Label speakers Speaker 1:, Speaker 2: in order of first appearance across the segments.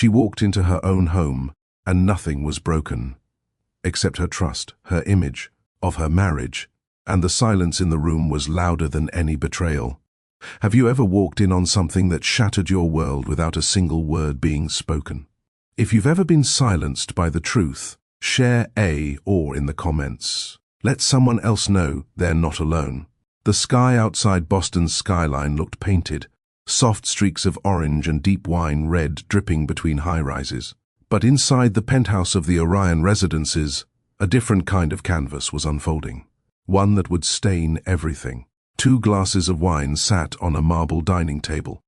Speaker 1: She walked into her own home, and nothing was broken, except her trust, her image of her marriage, and the silence in the room was louder than any betrayal. Have you ever walked in on something that shattered your world without a single word being spoken? If you've ever been silenced by the truth, share or in the comments. Let someone else know they're not alone. The sky outside Boston's skyline looked painted, soft streaks of orange and deep wine red dripping between high-rises. But inside the penthouse of the Orion residences, a different kind of canvas was unfolding. One that would stain everything. 2 glasses of wine sat on a marble dining table.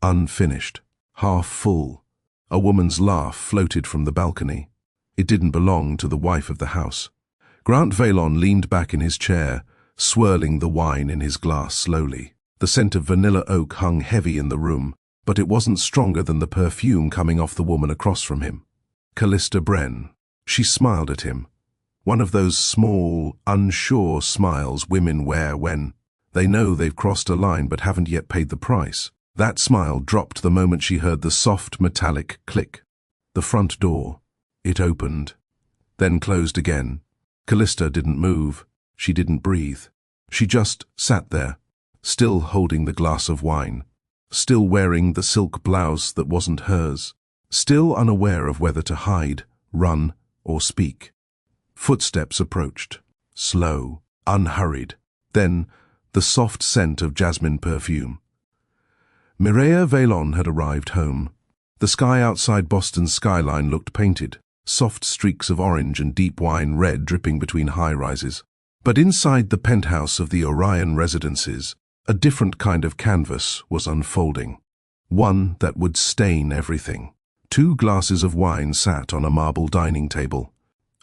Speaker 1: Unfinished, half full. A woman's laugh floated from the balcony. It didn't belong to the wife of the house. Grant Valon leaned back in his chair, swirling the wine in his glass slowly. The scent of vanilla oak hung heavy in the room, but it wasn't stronger than the perfume coming off the woman across from him. Callista Bren. She smiled at him. One of those small, unsure smiles women wear when they know they've crossed a line but haven't yet paid the price. That smile dropped the moment she heard the soft metallic click. The front door. It opened, then closed again. Callista didn't move. She didn't breathe. She just sat there, still holding the glass of wine, still wearing the silk blouse that wasn't hers, still unaware of whether to hide, run, or speak. Footsteps approached, slow, unhurried. Then, the soft scent of jasmine perfume. Mireia Valon had arrived home. The sky outside Boston's skyline looked painted, soft streaks of orange and deep wine red dripping between high-rises. But inside the penthouse of the Orion residences, a different kind of canvas was unfolding. One that would stain everything. 2 glasses of wine sat on a marble dining table.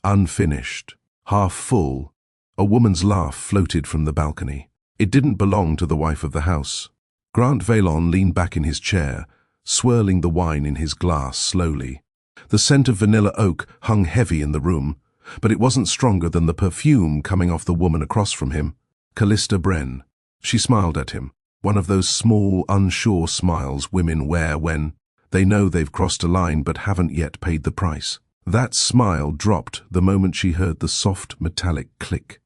Speaker 1: Unfinished, half full. A woman's laugh floated from the balcony. It didn't belong to the wife of the house. Grant Valon leaned back in his chair, swirling the wine in his glass slowly. The scent of vanilla oak hung heavy in the room, but it wasn't stronger than the perfume coming off the woman across from him. Callista Bren. She smiled at him, one of those small, unsure smiles women wear when they know they've crossed a line but haven't yet paid the price. That smile dropped the moment she heard the soft metallic click.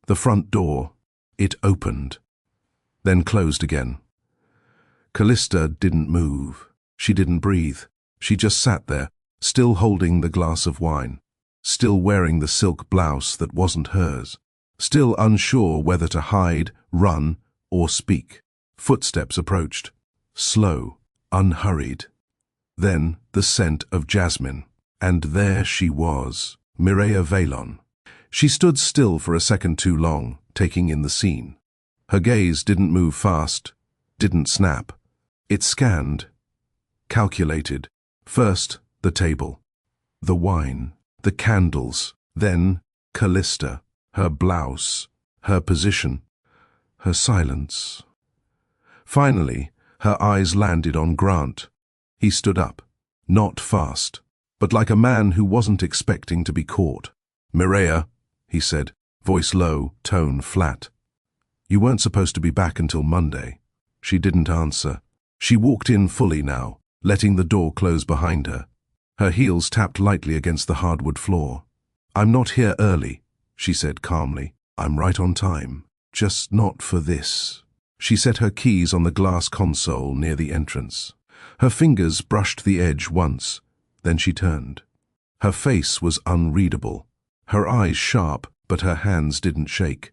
Speaker 1: The front door. It opened, then closed again. Callista didn't move. She didn't breathe. She just sat there, still holding the glass of wine, still wearing the silk blouse that wasn't hers, still unsure whether to hide, run, or speak. Footsteps approached, slow, unhurried. Then the scent of jasmine. And there she was, Mireia Valon. She stood still for a second too long, taking in the scene. Her gaze didn't move fast, didn't snap. It scanned, calculated. First, the table, the wine, the candles, then Callista, her blouse, her position, her silence. Finally, her eyes landed on Grant. He stood up, not fast, but like a man who wasn't expecting to be caught. "Mireia," he said, voice low, tone flat. "You weren't supposed to be back until Monday." She didn't answer. She walked in fully now, letting the door close behind her. Her heels tapped lightly against the hardwood floor. "I'm not here early," she said calmly. "I'm right on time. Just not for this." She set her keys on the glass console near the entrance. Her fingers brushed the edge once, then she turned. Her face was unreadable, her eyes sharp, but her hands didn't shake.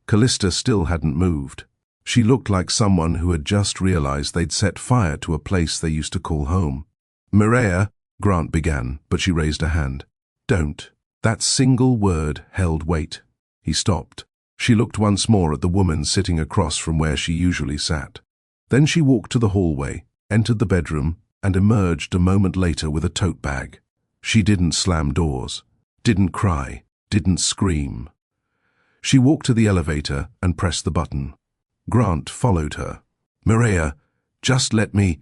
Speaker 1: Callista still hadn't moved. She looked like someone who had just realized they'd set fire to a place they used to call home. "Mireia," Grant began, but she raised a hand. "Don't." That single word held weight. He stopped. She looked once more at the woman sitting across from where she usually sat. Then she walked to the hallway, entered the bedroom, and emerged a moment later with a tote bag. She didn't slam doors, didn't cry, didn't scream. She walked to the elevator and pressed the button. Grant followed her. "Mireia, just let me—"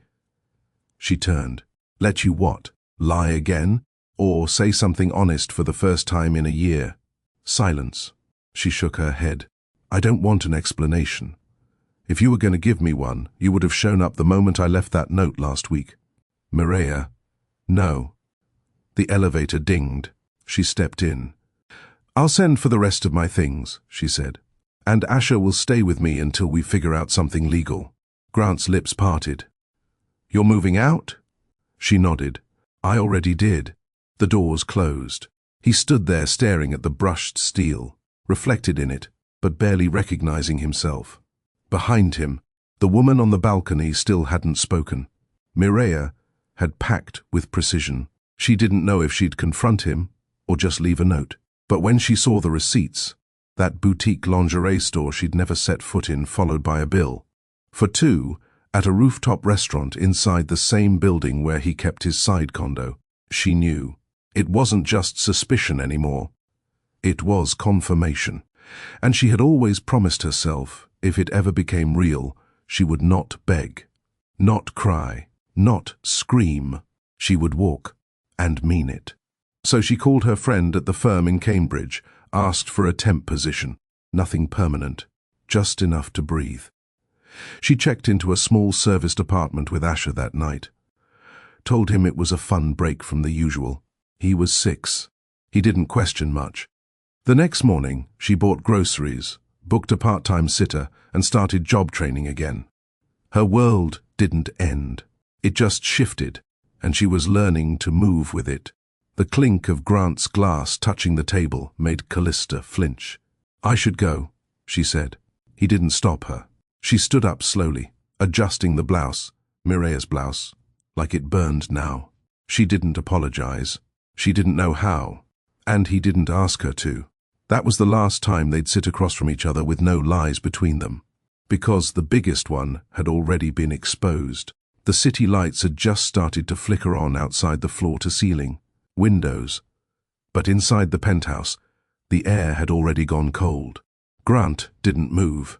Speaker 1: She turned. "Let you what? Lie again? Or say something honest for the first time in a year?" Silence. She shook her head. "I don't want an explanation. If you were going to give me one, you would have shown up the moment I left that note last week." Mireia. No. The elevator dinged. She stepped in. I'll send for the rest of my things, she said. And Asher will stay with me until we figure out something legal. Grant's lips parted. You're moving out? She nodded. I already did. The doors closed. He stood there staring at the brushed steel, reflected in it, but barely recognizing himself. Behind him, the woman on the balcony still hadn't spoken. Mireia had packed with precision. She didn't know if she'd confront him or just leave a note. But when she saw the receipts, that boutique lingerie store she'd never set foot in followed by a bill for two at a rooftop restaurant inside the same building where he kept his side condo, she knew. It wasn't just suspicion anymore. It was confirmation. And she had always promised herself, if it ever became real, she would not beg, not cry, not scream. She would walk and mean it. So she called her friend at the firm in Cambridge, asked for a temp position. Nothing permanent, just enough to breathe. She checked into a small serviced apartment with Asher that night. Told him it was a fun break from the usual. He was 6. He didn't question much. The next morning, she bought groceries, booked a part-time sitter, and started job training again. Her world didn't end. It just shifted, and she was learning to move with it. The clink of Grant's glass touching the table made Callista flinch. I should go, she said. He didn't stop her. She stood up slowly, adjusting the blouse, Mireia's blouse, like it burned now. She didn't apologize. She didn't know how, and he didn't ask her to. That was the last time they'd sit across from each other with no lies between them, because the biggest one had already been exposed. The city lights had just started to flicker on outside the floor-to-ceiling windows, but inside the penthouse, the air had already gone cold. Grant didn't move,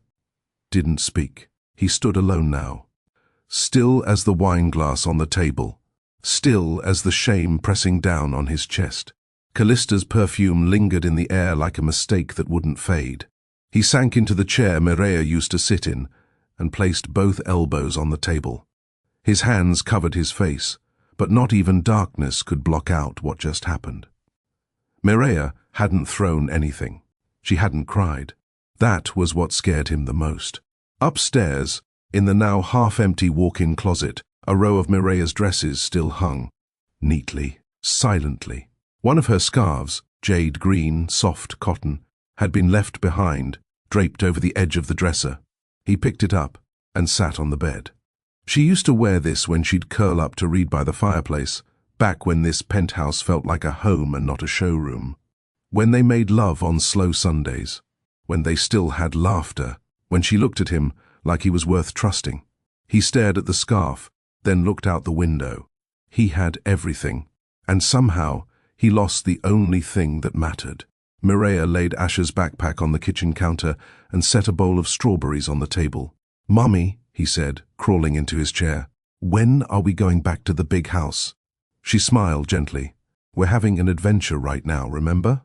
Speaker 1: didn't speak. He stood alone now, still as the wine glass on the table, still as the shame pressing down on his chest. Callista's perfume lingered in the air like a mistake that wouldn't fade. He sank into the chair Mireia used to sit in and placed both elbows on the table. His hands covered his face, but not even darkness could block out what just happened. Mireia hadn't thrown anything. She hadn't cried. That was what scared him the most. Upstairs, in the now half-empty walk-in closet, a row of Mireia's dresses still hung, neatly, silently. One of her scarves, jade green, soft cotton, had been left behind, draped over the edge of the dresser. He picked it up and sat on the bed. She used to wear this when she'd curl up to read by the fireplace, back when this penthouse felt like a home and not a showroom. When they made love on slow Sundays, when they still had laughter, when she looked at him like he was worth trusting. He stared at the scarf, then looked out the window. He had everything, and somehow he lost the only thing that mattered. Mireia laid Asher's backpack on the kitchen counter and set a bowl of strawberries on the table. "Mummy," he said, crawling into his chair, "when are we going back to the big house?" She smiled gently. "We're having an adventure right now, remember?"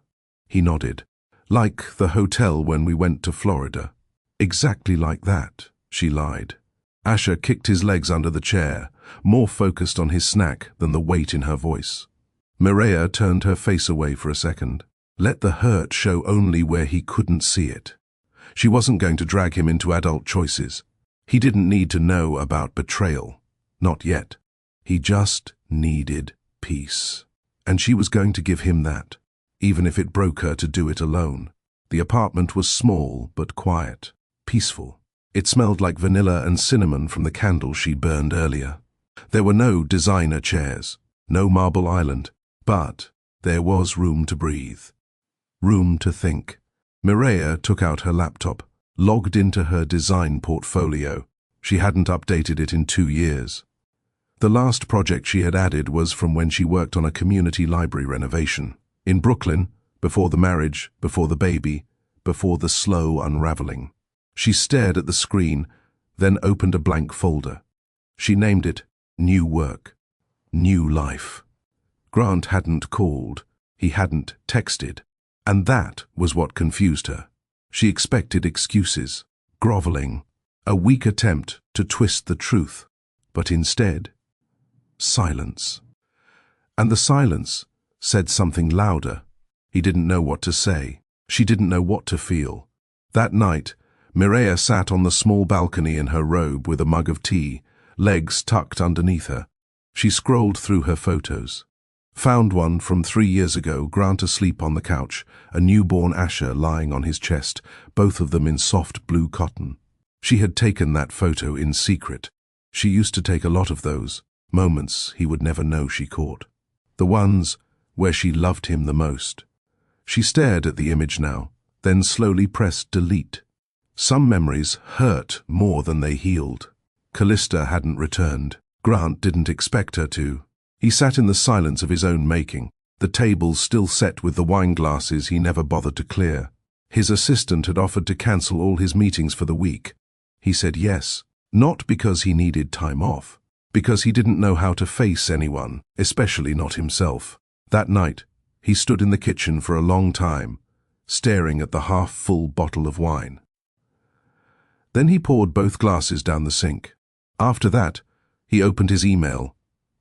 Speaker 1: He nodded. "Like the hotel when we went to Florida." "Exactly like that," she lied. Asher kicked his legs under the chair, more focused on his snack than the weight in her voice. Mireia turned her face away for a second. Let the hurt show only where he couldn't see it. She wasn't going to drag him into adult choices. He didn't need to know about betrayal. Not yet. He just needed peace. And she was going to give him that, even if it broke her to do it alone. The apartment was small but quiet, peaceful. It smelled like vanilla and cinnamon from the candle she'd burned earlier. There were no designer chairs, no marble island, but there was room to breathe. Room to think. Mireia took out her laptop, logged into her design portfolio. She hadn't updated it in 2 years. The last project she had added was from when she worked on a community library renovation. In Brooklyn, before the marriage, before the baby, before the slow unraveling. She stared at the screen, then opened a blank folder. She named it New Work, New Life. Grant hadn't called, he hadn't texted, and that was what confused her. She expected excuses, groveling, a weak attempt to twist the truth, but instead, silence. And the silence said something louder. He didn't know what to say. She didn't know what to feel. That night, Mireia sat on the small balcony in her robe with a mug of tea, legs tucked underneath her. She scrolled through her photos. Found one from 3 years ago, Grant asleep on the couch, a newborn Asher lying on his chest, both of them in soft blue cotton. She had taken that photo in secret. She used to take a lot of those, moments he would never know she caught. The ones where she loved him the most. She stared at the image now, then slowly pressed delete. Some memories hurt more than they healed. Callista hadn't returned. Grant didn't expect her to. He sat in the silence of his own making, the table still set with the wine glasses he never bothered to clear. His assistant had offered to cancel all his meetings for the week. He said yes, not because he needed time off, because he didn't know how to face anyone, especially not himself. That night, he stood in the kitchen for a long time, staring at the half-full bottle of wine. Then he poured both glasses down the sink. After that, he opened his email,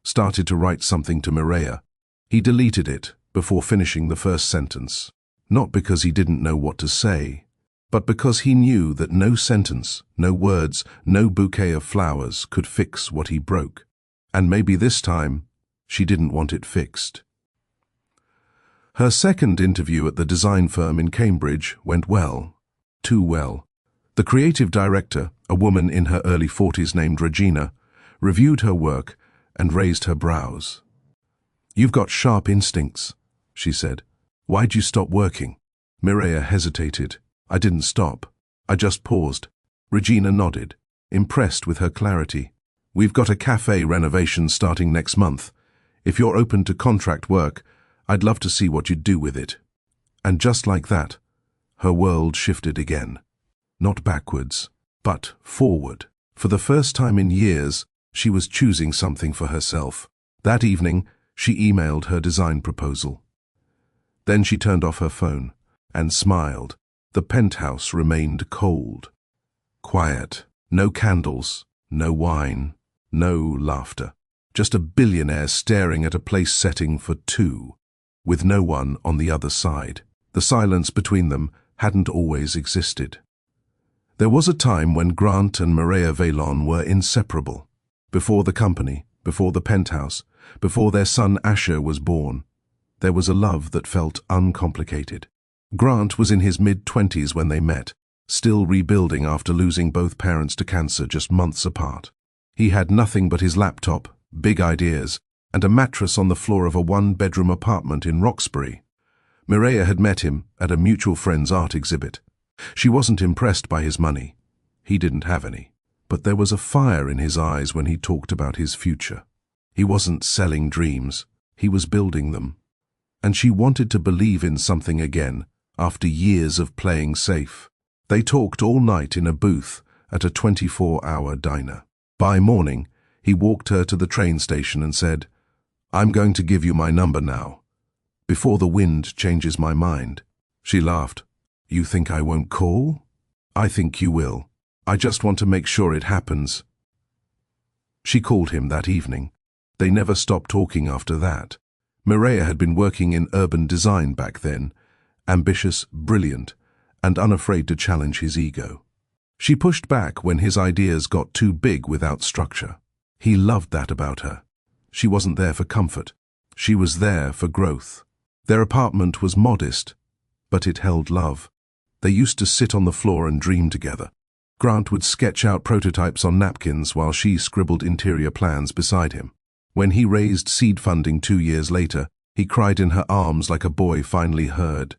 Speaker 1: started to write something to Mireia. He deleted it before finishing the first sentence, not because he didn't know what to say, but because he knew that no sentence, no words, no bouquet of flowers could fix what he broke. And maybe this time, she didn't want it fixed. Her second interview at the design firm in Cambridge went well, too well. The creative director, a woman in her early 40s named Regina, reviewed her work and raised her brows. "You've got sharp instincts," she said. "Why'd you stop working?" Mireia hesitated. "I didn't stop. I just paused." Regina nodded, impressed with her clarity. "We've got a cafe renovation starting next month. If you're open to contract work, I'd love to see what you'd do with it." And just like that, her world shifted again. Not backwards, but forward. For the first time in years, she was choosing something for herself. That evening, she emailed her design proposal. Then she turned off her phone and smiled. The penthouse remained cold. Quiet. No candles, no wine, no laughter. Just a billionaire staring at a place setting for two, with no one on the other side. The silence between them hadn't always existed. There was a time when Grant and Mireia Vallon were inseparable. Before the company, before the penthouse, before their son Asher was born, there was a love that felt uncomplicated. Grant was in his mid-20s when they met, still rebuilding after losing both parents to cancer just months apart. He had nothing but his laptop, big ideas, and a mattress on the floor of a one-bedroom apartment in Roxbury. Mireia had met him at a mutual friend's art exhibit. She wasn't impressed by his money. He didn't have any. But there was a fire in his eyes when he talked about his future. He wasn't selling dreams. He was building them. And she wanted to believe in something again after years of playing safe. They talked all night in a booth at a 24-hour diner. By morning, he walked her to the train station and said, "I'm going to give you my number now, before the wind changes my mind." She laughed. "You think I won't call?" "I think you will. I just want to make sure it happens." She called him that evening. They never stopped talking after that. Mireia had been working in urban design back then, ambitious, brilliant, and unafraid to challenge his ego. She pushed back when his ideas got too big without structure. He loved that about her. She wasn't there for comfort. She was there for growth. Their apartment was modest, but it held love. They used to sit on the floor and dream together. Grant would sketch out prototypes on napkins while she scribbled interior plans beside him. When he raised seed funding 2 years later, he cried in her arms like a boy finally heard.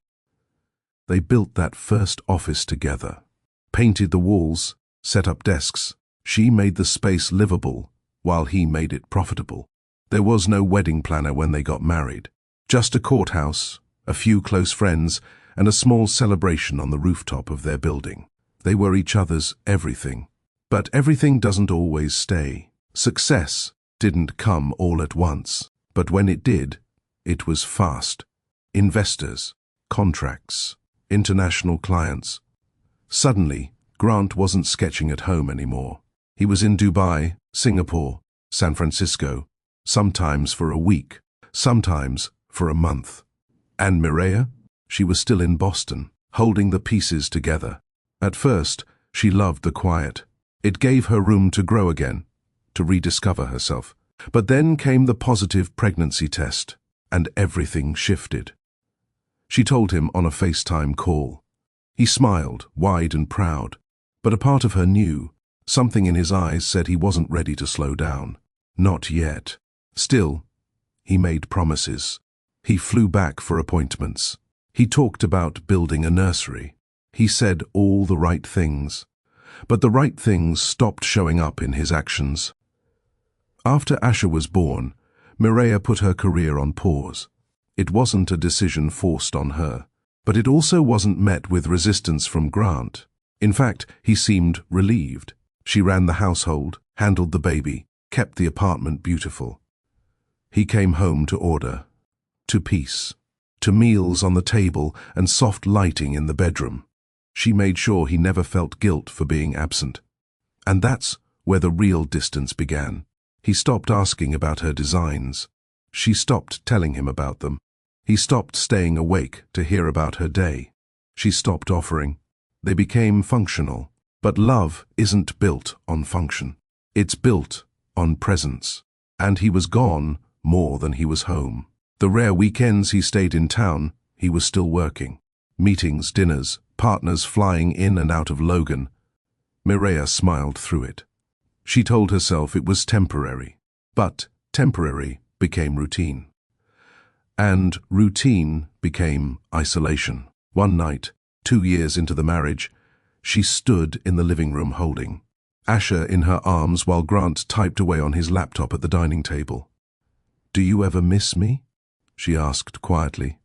Speaker 1: They built that first office together, painted the walls, set up desks. She made the space livable, while he made it profitable. There was no wedding planner when they got married. Just a courthouse, a few close friends, and a small celebration on the rooftop of their building. They were each other's everything. But everything doesn't always stay. Success didn't come all at once, but when it did, it was fast. Investors, contracts, international clients. Suddenly, Grant wasn't sketching at home anymore. He was in Dubai, Singapore, San Francisco, sometimes for a week, sometimes for a month. And Mireia? She was still in Boston, holding the pieces together. At first, she loved the quiet. It gave her room to grow again, to rediscover herself. But then came the positive pregnancy test, and everything shifted. She told him on a FaceTime call. He smiled, wide and proud, but a part of her knew. Something in his eyes said he wasn't ready to slow down. Not yet. Still, he made promises. He flew back for appointments. He talked about building a nursery. He said all the right things. But the right things stopped showing up in his actions. After Asha was born, Mireia put her career on pause. It wasn't a decision forced on her, but it also wasn't met with resistance from Grant. In fact, he seemed relieved. She ran the household, handled the baby, kept the apartment beautiful. He came home to order, to peace, to meals on the table and soft lighting in the bedroom. She made sure he never felt guilt for being absent. And that's where the real distance began. He stopped asking about her designs. She stopped telling him about them. He stopped staying awake to hear about her day. She stopped offering. They became functional. But love isn't built on function. It's built on presence. And he was gone more than he was home. The rare weekends he stayed in town, he was still working. Meetings, dinners, partners flying in and out of Logan. Mireia smiled through it. She told herself it was temporary. But temporary became routine. And routine became isolation. One night, 2 years into the marriage, she stood in the living room holding Asha in her arms while Grant typed away on his laptop at the dining table. "Do you ever miss me?" she asked quietly.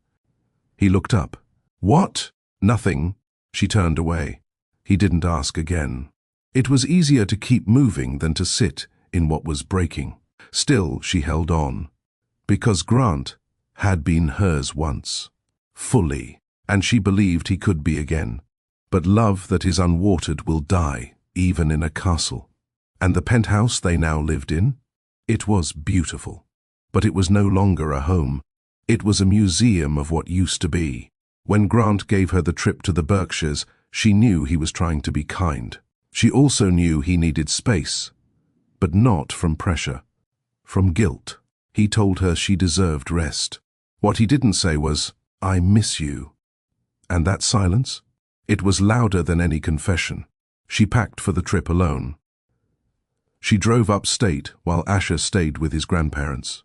Speaker 1: He looked up. "What?" "Nothing." She turned away. He didn't ask again. It was easier to keep moving than to sit in what was breaking. Still, she held on. Because Grant had been hers once. Fully. And she believed he could be again. But love that is unwatered will die, even in a castle. And the penthouse they now lived in? It was beautiful. But it was no longer a home. It was a museum of what used to be. When Grant gave her the trip to the Berkshires, she knew he was trying to be kind. She also knew he needed space. But not from pressure. From guilt. He told her she deserved rest. What he didn't say was, "I miss you." And that silence? It was louder than any confession. She packed for the trip alone. She drove upstate while Asha stayed with his grandparents.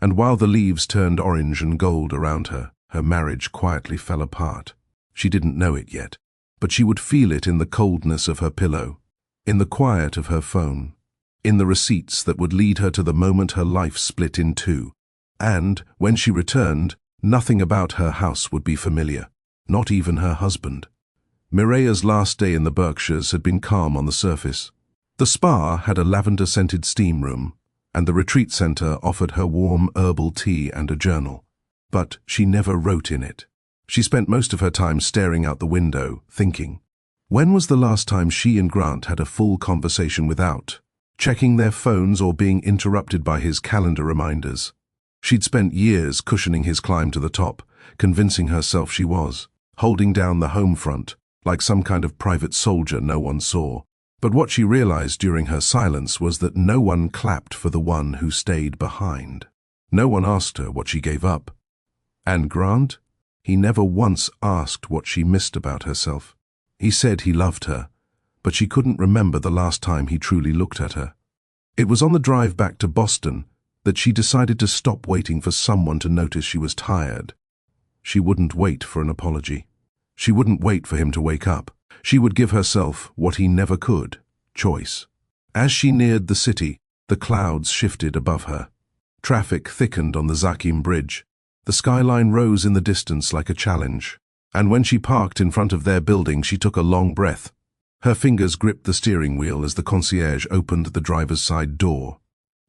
Speaker 1: And while the leaves turned orange and gold around her, her marriage quietly fell apart. She didn't know it yet, but she would feel it in the coldness of her pillow, in the quiet of her phone, in the receipts that would lead her to the moment her life split in two. And, when she returned, nothing about her house would be familiar, not even her husband. Mireia's last day in the Berkshires had been calm on the surface. The spa had a lavender-scented steam room, and the retreat center offered her warm herbal tea and a journal. But she never wrote in it. She spent most of her time staring out the window, thinking. When was the last time she and Grant had a full conversation without checking their phones or being interrupted by his calendar reminders? She'd spent years cushioning his climb to the top, convincing herself she was, holding down the home front, like some kind of private soldier no one saw. But what she realized during her silence was that no one clapped for the one who stayed behind. No one asked her what she gave up. And Grant? He never once asked what she missed about herself. He said he loved her, but she couldn't remember the last time he truly looked at her. It was on the drive back to Boston that she decided to stop waiting for someone to notice she was tired. She wouldn't wait for an apology. She wouldn't wait for him to wake up. She would give herself what he never could, choice. As she neared the city, the clouds shifted above her. Traffic thickened on the Zakim Bridge. The skyline rose in the distance like a challenge. And when she parked in front of their building, she took a long breath. Her fingers gripped the steering wheel as the concierge opened the driver's side door.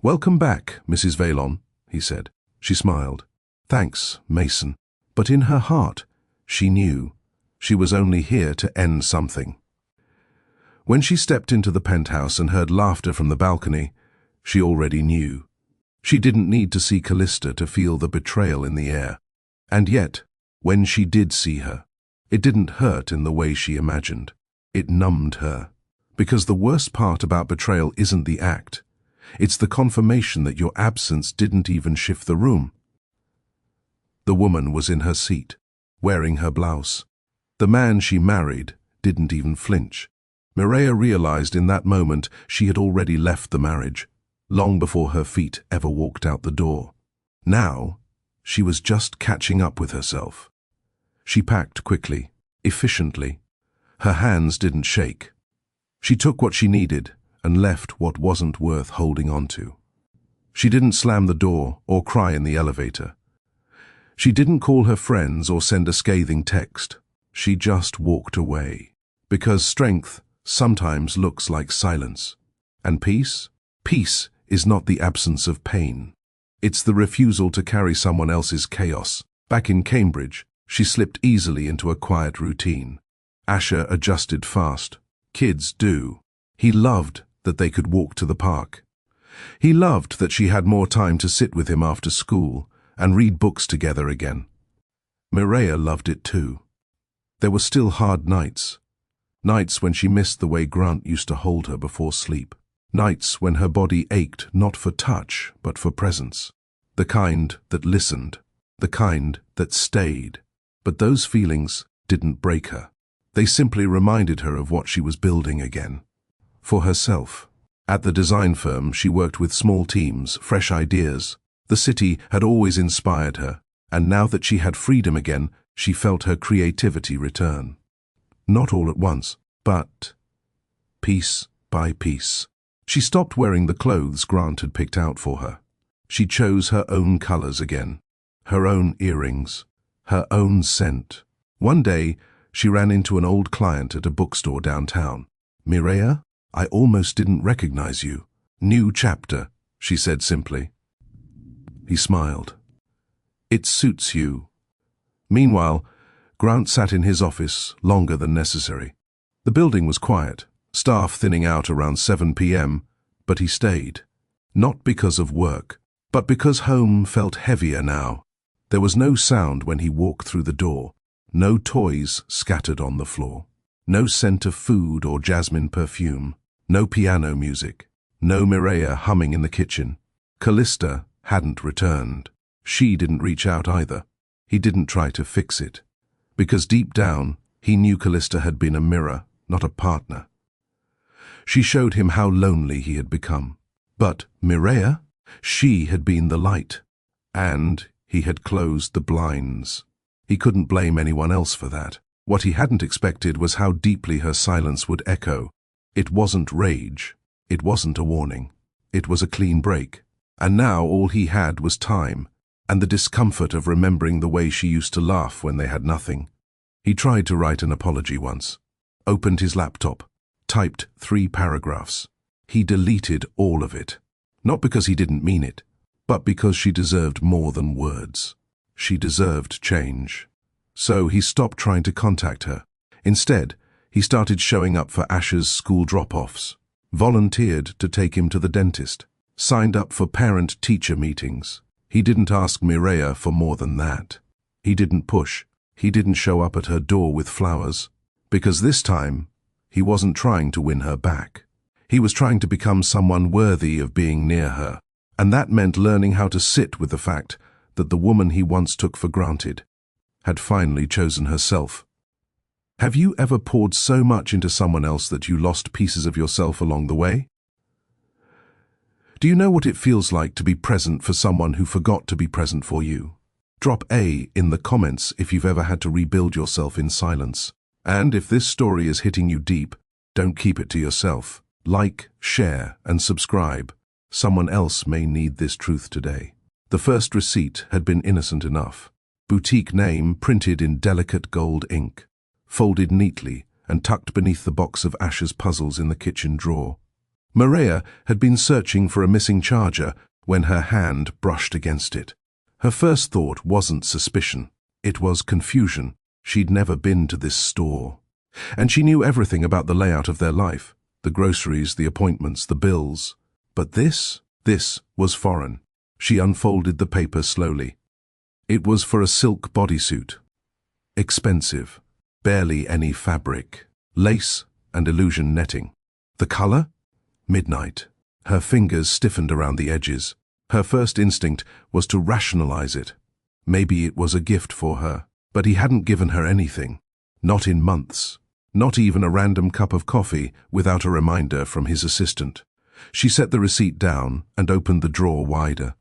Speaker 1: "Welcome back, Mrs. Vallon," he said. She smiled. "Thanks, Mason." But in her heart, she knew she was only here to end something. When she stepped into the penthouse and heard laughter from the balcony, she already knew. She didn't need to see Callista to feel the betrayal in the air. And yet, when she did see her, it didn't hurt in the way she imagined. It numbed her. Because the worst part about betrayal isn't the act. It's the confirmation that your absence didn't even shift the room. The woman was in her seat, wearing her blouse. The man she married didn't even flinch. Mireia realized in that moment she had already left the marriage, long before her feet ever walked out the door. Now, she was just catching up with herself. She packed quickly, efficiently. Her hands didn't shake. She took what she needed and left what wasn't worth holding on to. She didn't slam the door or cry in the elevator. She didn't call her friends or send a scathing text. She just walked away. Because strength sometimes looks like silence. And peace? Peace is not the absence of pain. It's the refusal to carry someone else's chaos. Back in Cambridge, she slipped easily into a quiet routine. Asher adjusted fast. Kids do. He loved that they could walk to the park. He loved that she had more time to sit with him after school and read books together again. Mireia loved it too. There were still hard nights. Nights when she missed the way Grant used to hold her before sleep. Nights when her body ached not for touch, but for presence. The kind that listened. The kind that stayed. But those feelings didn't break her. They simply reminded her of what she was building again. For herself. At the design firm, she worked with small teams, fresh ideas. The city had always inspired her, and now that she had freedom again, she felt her creativity return. Not all at once, but piece by piece. She stopped wearing the clothes Grant had picked out for her. She chose her own colors again, her own earrings, her own scent. One day, she ran into an old client at a bookstore downtown. "Mireia, I almost didn't recognize you." "New chapter," she said simply. He smiled. "It suits you." Meanwhile, Grant sat in his office longer than necessary. The building was quiet, staff thinning out around 7 p.m., but he stayed. Not because of work, but because home felt heavier now. There was no sound when he walked through the door, no toys scattered on the floor, no scent of food or jasmine perfume, no piano music, no Mireia humming in the kitchen. Callista hadn't returned. She didn't reach out either. He didn't try to fix it. Because deep down, he knew Callista had been a mirror, not a partner. She showed him how lonely he had become. But Mireia, she had been the light. And he had closed the blinds. He couldn't blame anyone else for that. What he hadn't expected was how deeply her silence would echo. It wasn't rage. It wasn't a warning. It was a clean break. And now all he had was time, and the discomfort of remembering the way she used to laugh when they had nothing. He tried to write an apology once, opened his laptop, typed 3 paragraphs. He deleted all of it, not because he didn't mean it, but because she deserved more than words. She deserved change. So he stopped trying to contact her. Instead, he started showing up for Asher's school drop-offs, volunteered to take him to the dentist, signed up for parent-teacher meetings. He didn't ask Mireia for more than that. He didn't push. He didn't show up at her door with flowers. Because this time, he wasn't trying to win her back. He was trying to become someone worthy of being near her. And that meant learning how to sit with the fact that the woman he once took for granted had finally chosen herself. Have you ever poured so much into someone else that you lost pieces of yourself along the way? Do you know what it feels like to be present for someone who forgot to be present for you? Drop A in the comments if you've ever had to rebuild yourself in silence. And if this story is hitting you deep, don't keep it to yourself. Like, share, and subscribe. Someone else may need this truth today. The first receipt had been innocent enough. Boutique name printed in delicate gold ink, folded neatly and tucked beneath the box of Asher's puzzles in the kitchen drawer. Mireia had been searching for a missing charger when her hand brushed against it. Her first thought wasn't suspicion. It was confusion. She'd never been to this store. And she knew everything about the layout of their life, the groceries, the appointments, the bills. But this was foreign. She unfolded the paper slowly. It was for a silk bodysuit. Expensive, barely any fabric, lace and illusion netting. The color? Midnight. Her fingers stiffened around the edges. Her first instinct was to rationalize it. Maybe it was a gift for her, but he hadn't given her anything. Not in months. Not even a random cup of coffee without a reminder from his assistant. She set the receipt down and opened the drawer wider.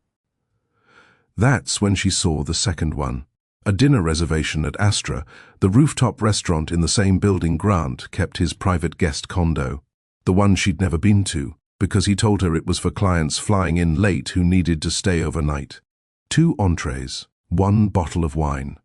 Speaker 1: That's when she saw the second one. A dinner reservation at Astra, the rooftop restaurant in the same building Grant kept his private guest condo. The one she'd never been to, because he told her it was for clients flying in late who needed to stay overnight. 2 entrees, 1 bottle of wine.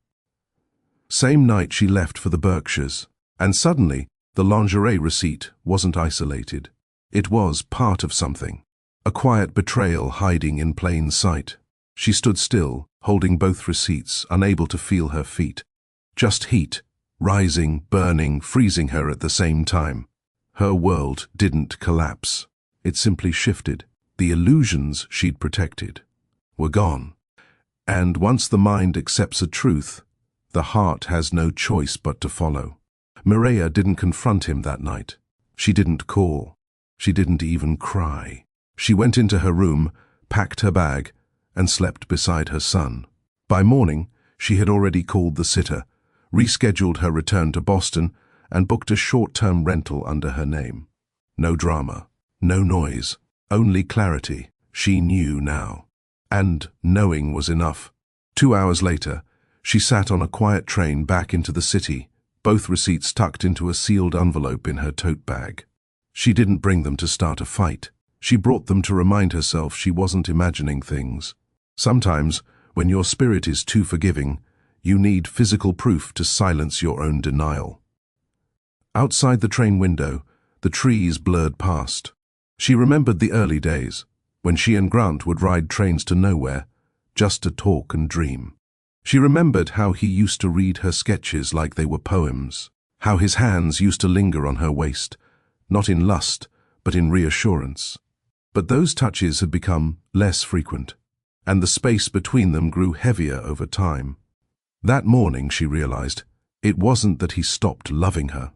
Speaker 1: Same night she left for the Berkshires, and suddenly the lingerie receipt wasn't isolated. It was part of something, a quiet betrayal hiding in plain sight. She stood still, holding both receipts, unable to feel her feet. Just heat, rising, burning, freezing her at the same time. Her world didn't collapse. It simply shifted. The illusions she'd protected were gone. And once the mind accepts a truth, the heart has no choice but to follow. Mireia didn't confront him that night. She didn't call. She didn't even cry. She went into her room, packed her bag, and slept beside her son. By morning, she had already called the sitter, rescheduled her return to Boston, and booked a short-term rental under her name. No drama, no noise, only clarity. She knew now. And knowing was enough. 2 hours later, she sat on a quiet train back into the city, both receipts tucked into a sealed envelope in her tote bag. She didn't bring them to start a fight. She brought them to remind herself she wasn't imagining things. Sometimes, when your spirit is too forgiving, you need physical proof to silence your own denial. Outside the train window, the trees blurred past. She remembered the early days, when she and Grant would ride trains to nowhere, just to talk and dream. She remembered how he used to read her sketches like they were poems, how his hands used to linger on her waist, not in lust, but in reassurance. But those touches had become less frequent, and the space between them grew heavier over time. That morning, she realized, it wasn't that he stopped loving her.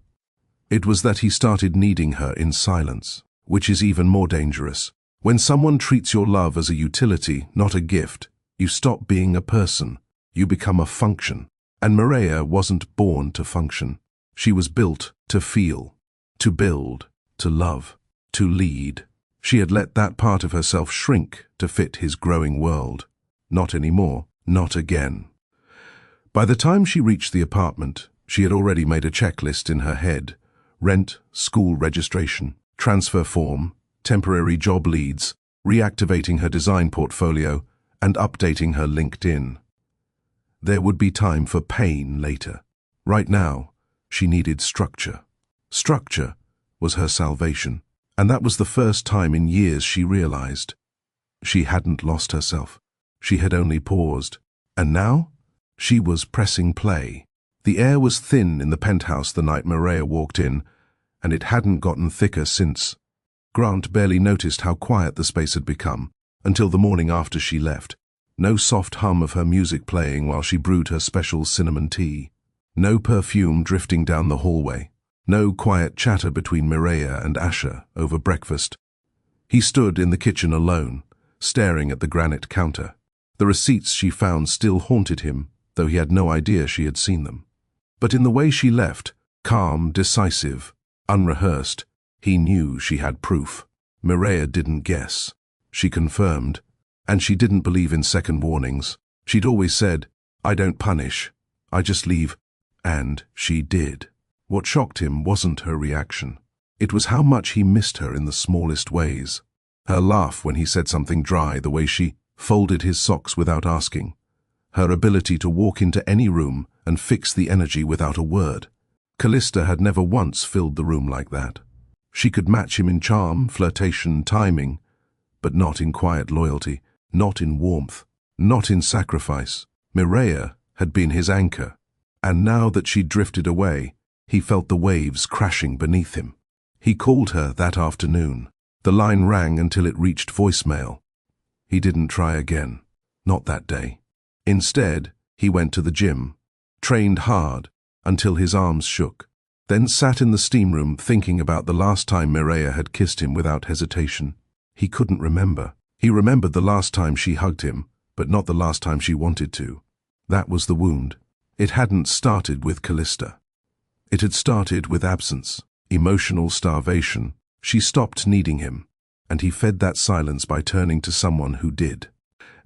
Speaker 1: It was that he started needing her in silence, which is even more dangerous. When someone treats your love as a utility, not a gift, you stop being a person. You become a function. And Mireia wasn't born to function. She was built to feel, to build, to love, to lead. She had let that part of herself shrink to fit his growing world. Not anymore, not again. By the time she reached the apartment, she had already made a checklist in her head: rent, school registration, transfer form, temporary job leads, reactivating her design portfolio, and updating her LinkedIn. There would be time for pain later. Right now, she needed structure. Structure was her salvation, and that was the first time in years she realized. She hadn't lost herself. She had only paused. And now, she was pressing play. The air was thin in the penthouse the night Mireia walked in, and it hadn't gotten thicker since. Grant barely noticed how quiet the space had become until the morning after she left. No soft hum of her music playing while she brewed her special cinnamon tea. No perfume drifting down the hallway. No quiet chatter between Mireia and Asher over breakfast. He stood in the kitchen alone, staring at the granite counter. The receipts she found still haunted him, though he had no idea she had seen them. But in the way she left, calm, decisive, unrehearsed, he knew she had proof. Mireia didn't guess. She confirmed. And she didn't believe in second warnings. She'd always said, "I don't punish, I just leave." And she did. What shocked him wasn't her reaction. It was how much he missed her in the smallest ways. Her laugh when he said something dry, the way she folded his socks without asking. Her ability to walk into any room and fix the energy without a word. Callista had never once filled the room like that. She could match him in charm, flirtation, timing, but not in quiet loyalty. Not in warmth, not in sacrifice. Mireia had been his anchor, and now that she'd drifted away, he felt the waves crashing beneath him. He called her that afternoon. The line rang until it reached voicemail. He didn't try again. Not that day. Instead, he went to the gym, trained hard until his arms shook, then sat in the steam room thinking about the last time Mireia had kissed him without hesitation. He couldn't remember. He remembered the last time she hugged him, but not the last time she wanted to. That was the wound. It hadn't started with Callista. It had started with absence, emotional starvation. She stopped needing him, and he fed that silence by turning to someone who did.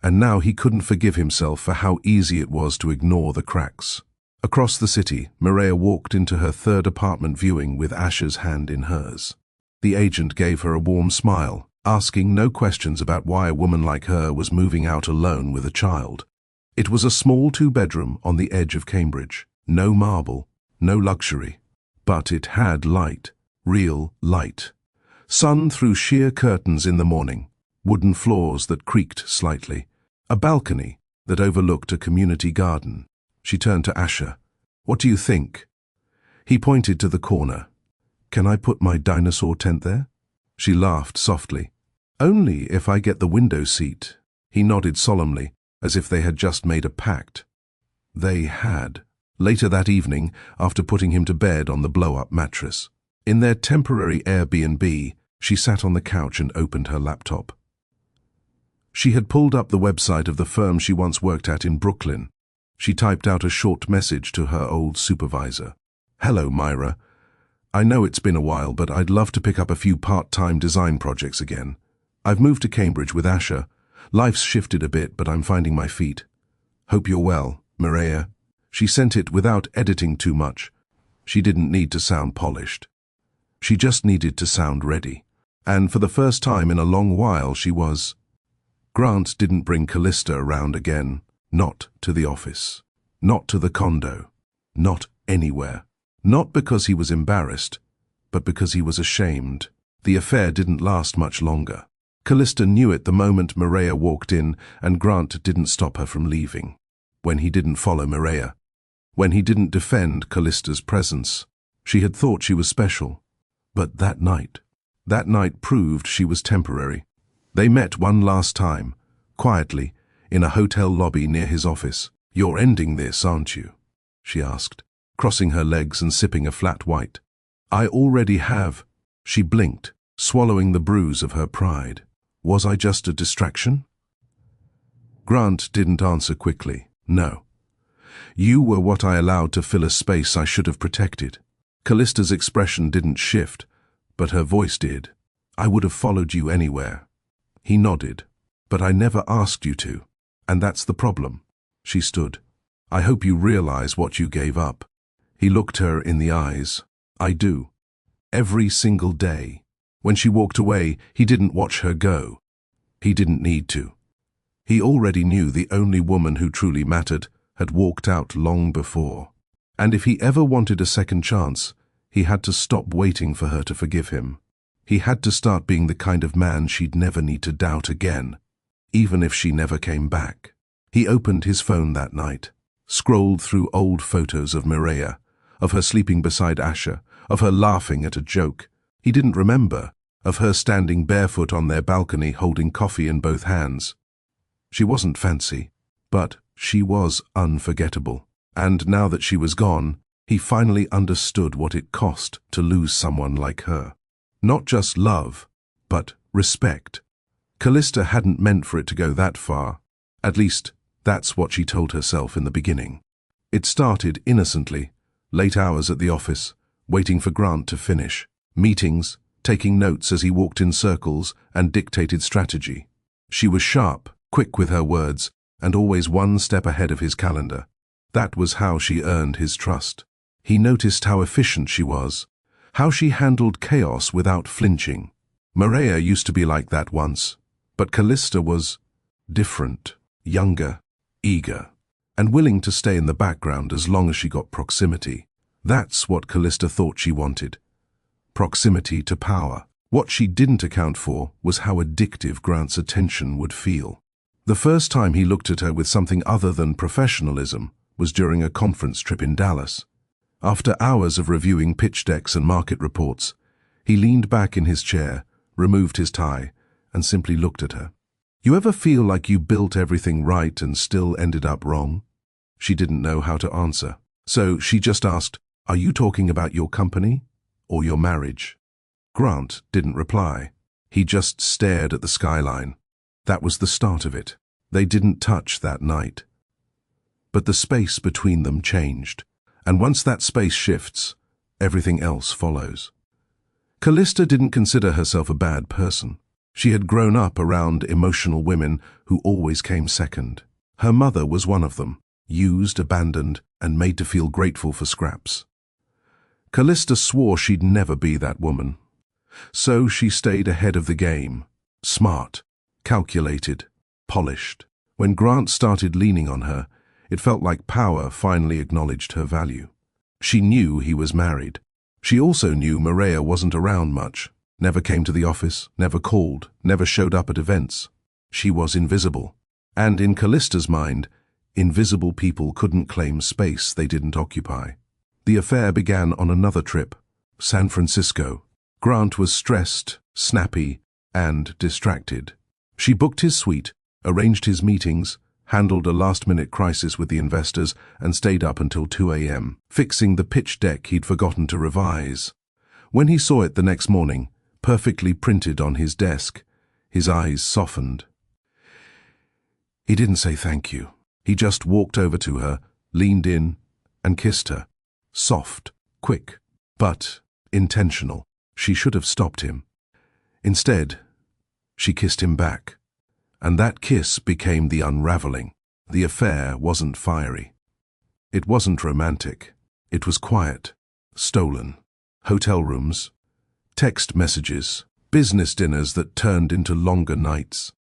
Speaker 1: And now he couldn't forgive himself for how easy it was to ignore the cracks. Across the city, Mireia walked into her third apartment viewing with Asher's hand in hers. The agent gave her a warm smile, asking no questions about why a woman like her was moving out alone with a child. It was a small two-bedroom on the edge of Cambridge. No marble, no luxury. But it had light, real light. Sun through sheer curtains in the morning, wooden floors that creaked slightly, a balcony that overlooked a community garden. She turned to Asher. "What do you think?" He pointed to the corner. "Can I put my dinosaur tent there?" She laughed softly. "Only if I get the window seat." He nodded solemnly, as if they had just made a pact. They had. Later that evening, after putting him to bed on the blow-up mattress, in their temporary Airbnb, she sat on the couch and opened her laptop. She had pulled up the website of the firm she once worked at in Brooklyn. She typed out a short message to her old supervisor. "Hello, Myra. I know it's been a while, but I'd love to pick up a few part-time design projects again. I've moved to Cambridge with Asher. Life's shifted a bit, but I'm finding my feet. Hope you're well, Mireia." She sent it without editing too much. She didn't need to sound polished. She just needed to sound ready. And for the first time in a long while, she was. Grant didn't bring Callista around again. Not to the office. Not to the condo. Not anywhere. Not because he was embarrassed, but because he was ashamed. The affair didn't last much longer. Callista knew it the moment Mireia walked in, and Grant didn't stop her from leaving. When he didn't follow Mireia. When he didn't defend Callista's presence. She had thought she was special. But that night proved she was temporary. They met one last time, quietly, in a hotel lobby near his office. "You're ending this, aren't you?" she asked, crossing her legs and sipping a flat white. "I already have." She blinked, swallowing the bruise of her pride. Was I just a distraction? Grant didn't answer quickly. "No. You were what I allowed to fill a space I should have protected." Callista's expression didn't shift, but her voice did. "I would have followed you anywhere." He nodded. "But I never asked you to. And that's the problem." She stood. "I hope you realize what you gave up." He looked her in the eyes. "I do. Every single day." When she walked away, he didn't watch her go. He didn't need to. He already knew the only woman who truly mattered had walked out long before. And if he ever wanted a second chance, he had to stop waiting for her to forgive him. He had to start being the kind of man she'd never need to doubt again, even if she never came back. He opened his phone that night, scrolled through old photos of Mireia, of her sleeping beside Asher, of her laughing at a joke. He didn't remember, of her standing barefoot on their balcony holding coffee in both hands. She wasn't fancy, but she was unforgettable. And now that she was gone, he finally understood what it cost to lose someone like her. Not just love, but respect. Callista hadn't meant for it to go that far. At least, that's what she told herself in the beginning. It started innocently, late hours at the office, waiting for Grant to finish. Meetings, taking notes as he walked in circles and dictated strategy. She was sharp, quick with her words, and always one step ahead of his calendar. That was how she earned his trust. He noticed how efficient she was, how she handled chaos without flinching. Mireia used to be like that once, but Callista was different, younger, eager, and willing to stay in the background as long as she got proximity. That's what Callista thought she wanted. Proximity to power. What she didn't account for was how addictive Grant's attention would feel. The first time he looked at her with something other than professionalism was during a conference trip in Dallas. After hours of reviewing pitch decks and market reports, he leaned back in his chair, removed his tie, and simply looked at her. You ever feel like you built everything right and still ended up wrong? She didn't know how to answer. So she just asked, "Are you talking about your company or your marriage?" Grant didn't reply. He just stared at the skyline. That was the start of it. They didn't touch that night. But the space between them changed. And once that space shifts, everything else follows. Callista didn't consider herself a bad person. She had grown up around emotional women who always came second. Her mother was one of them, used, abandoned, and made to feel grateful for scraps. Callista swore she'd never be that woman. So she stayed ahead of the game, smart, calculated, polished. When Grant started leaning on her, it felt like power finally acknowledged her value. She knew he was married. She also knew Maria wasn't around much, never came to the office, never called, never showed up at events. She was invisible. And in Callista's mind, invisible people couldn't claim space they didn't occupy. The affair began on another trip, San Francisco. Grant was stressed, snappy, and distracted. She booked his suite, arranged his meetings, handled a last-minute crisis with the investors, and stayed up until 2 a.m., fixing the pitch deck he'd forgotten to revise. When he saw it the next morning, perfectly printed on his desk, his eyes softened. He didn't say thank you. He just walked over to her, leaned in, and kissed her. Soft, quick, but intentional. She should have stopped him. Instead, she kissed him back. And that kiss became the unraveling. The affair wasn't fiery. It wasn't romantic. It was quiet, stolen. Hotel rooms, text messages, business dinners that turned into longer nights.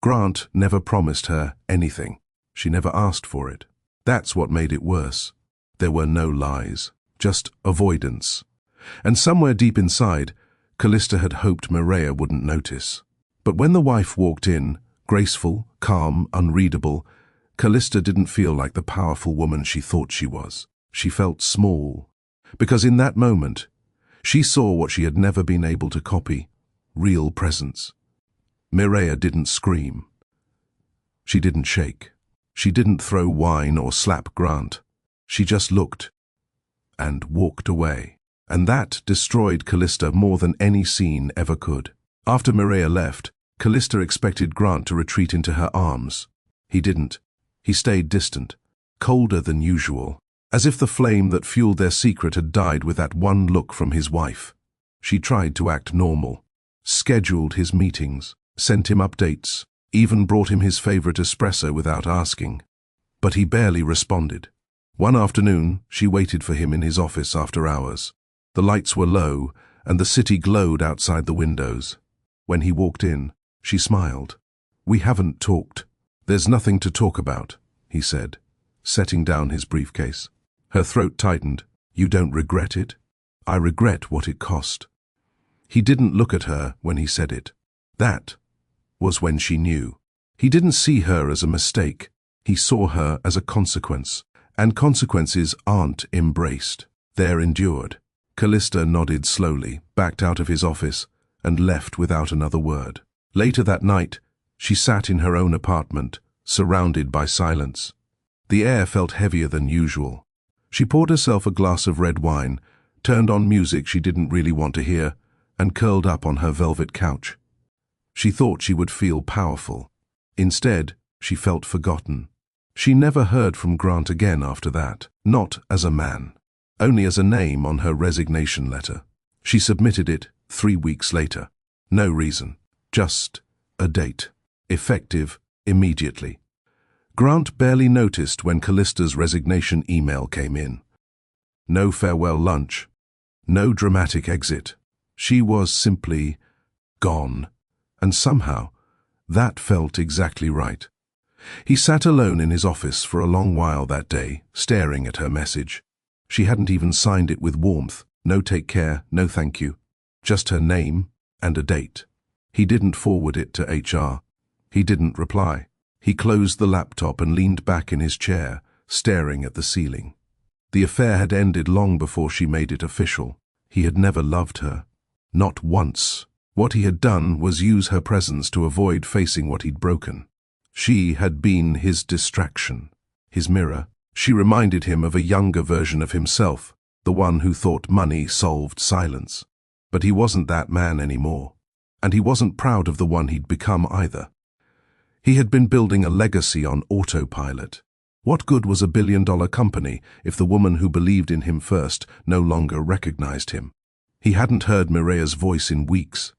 Speaker 1: Grant never promised her anything. She never asked for it. That's what made it worse. There were no lies, just avoidance. And somewhere deep inside, Callista had hoped Maria wouldn't notice. But when the wife walked in, graceful, calm, unreadable, Callista didn't feel like the powerful woman she thought she was. She felt small. Because in that moment, she saw what she had never been able to copy, real presence. Maria didn't scream. She didn't shake. She didn't throw wine or slap Grant. She just looked and walked away. And that destroyed Callista more than any scene ever could. After Maria left, Callista expected Grant to retreat into her arms. He didn't. He stayed distant, colder than usual, as if the flame that fueled their secret had died with that one look from his wife. She tried to act normal, scheduled his meetings, sent him updates, even brought him his favorite espresso without asking. But he barely responded. One afternoon, she waited for him in his office after hours. The lights were low, and the city glowed outside the windows. When he walked in, she smiled. "We haven't talked. There's nothing to talk about," he said, setting down his briefcase. Her throat tightened. "You don't regret it?" "I regret what it cost." He didn't look at her when he said it. That was when she knew. He didn't see her as a mistake. He saw her as a consequence. And consequences aren't embraced. They're endured. Callista nodded slowly, backed out of his office, and left without another word. Later that night, she sat in her own apartment, surrounded by silence. The air felt heavier than usual. She poured herself a glass of red wine, turned on music she didn't really want to hear, and curled up on her velvet couch. She thought she would feel powerful. Instead, she felt forgotten. She never heard from Grant again after that, not as a man, only as a name on her resignation letter. She submitted it 3 weeks later. No reason, just a date. Effective immediately. Grant barely noticed when Callista's resignation email came in. No farewell lunch, no dramatic exit. She was simply gone. And somehow, that felt exactly right. He sat alone in his office for a long while that day, staring at her message. She hadn't even signed it with warmth. No take care, no thank you. Just her name and a date. He didn't forward it to HR. He didn't reply. He closed the laptop and leaned back in his chair, staring at the ceiling. The affair had ended long before she made it official. He had never loved her. Not once. What he had done was use her presence to avoid facing what he'd broken. She had been his distraction, his mirror. She reminded him of a younger version of himself, the one who thought money solved silence. But he wasn't that man anymore. And he wasn't proud of the one he'd become either. He had been building a legacy on autopilot. What good was a billion-dollar company if the woman who believed in him first no longer recognized him? He hadn't heard Mireya's voice in weeks.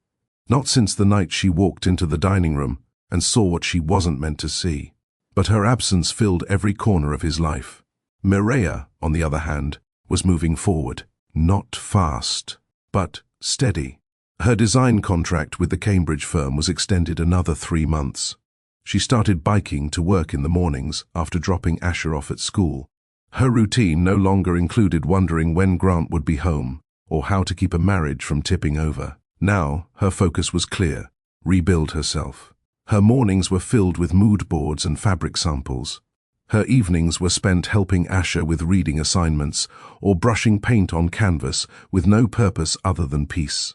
Speaker 1: Not since the night she walked into the dining room and saw what she wasn't meant to see. But her absence filled every corner of his life. Mireya, on the other hand, was moving forward. Not fast, but steady. Her design contract with the Cambridge firm was extended another 3 months. She started biking to work in the mornings after dropping Asher off at school. Her routine no longer included wondering when Grant would be home or how to keep a marriage from tipping over. Now, her focus was clear: rebuild herself. Her mornings were filled with mood boards and fabric samples. Her evenings were spent helping Asher with reading assignments or brushing paint on canvas with no purpose other than peace.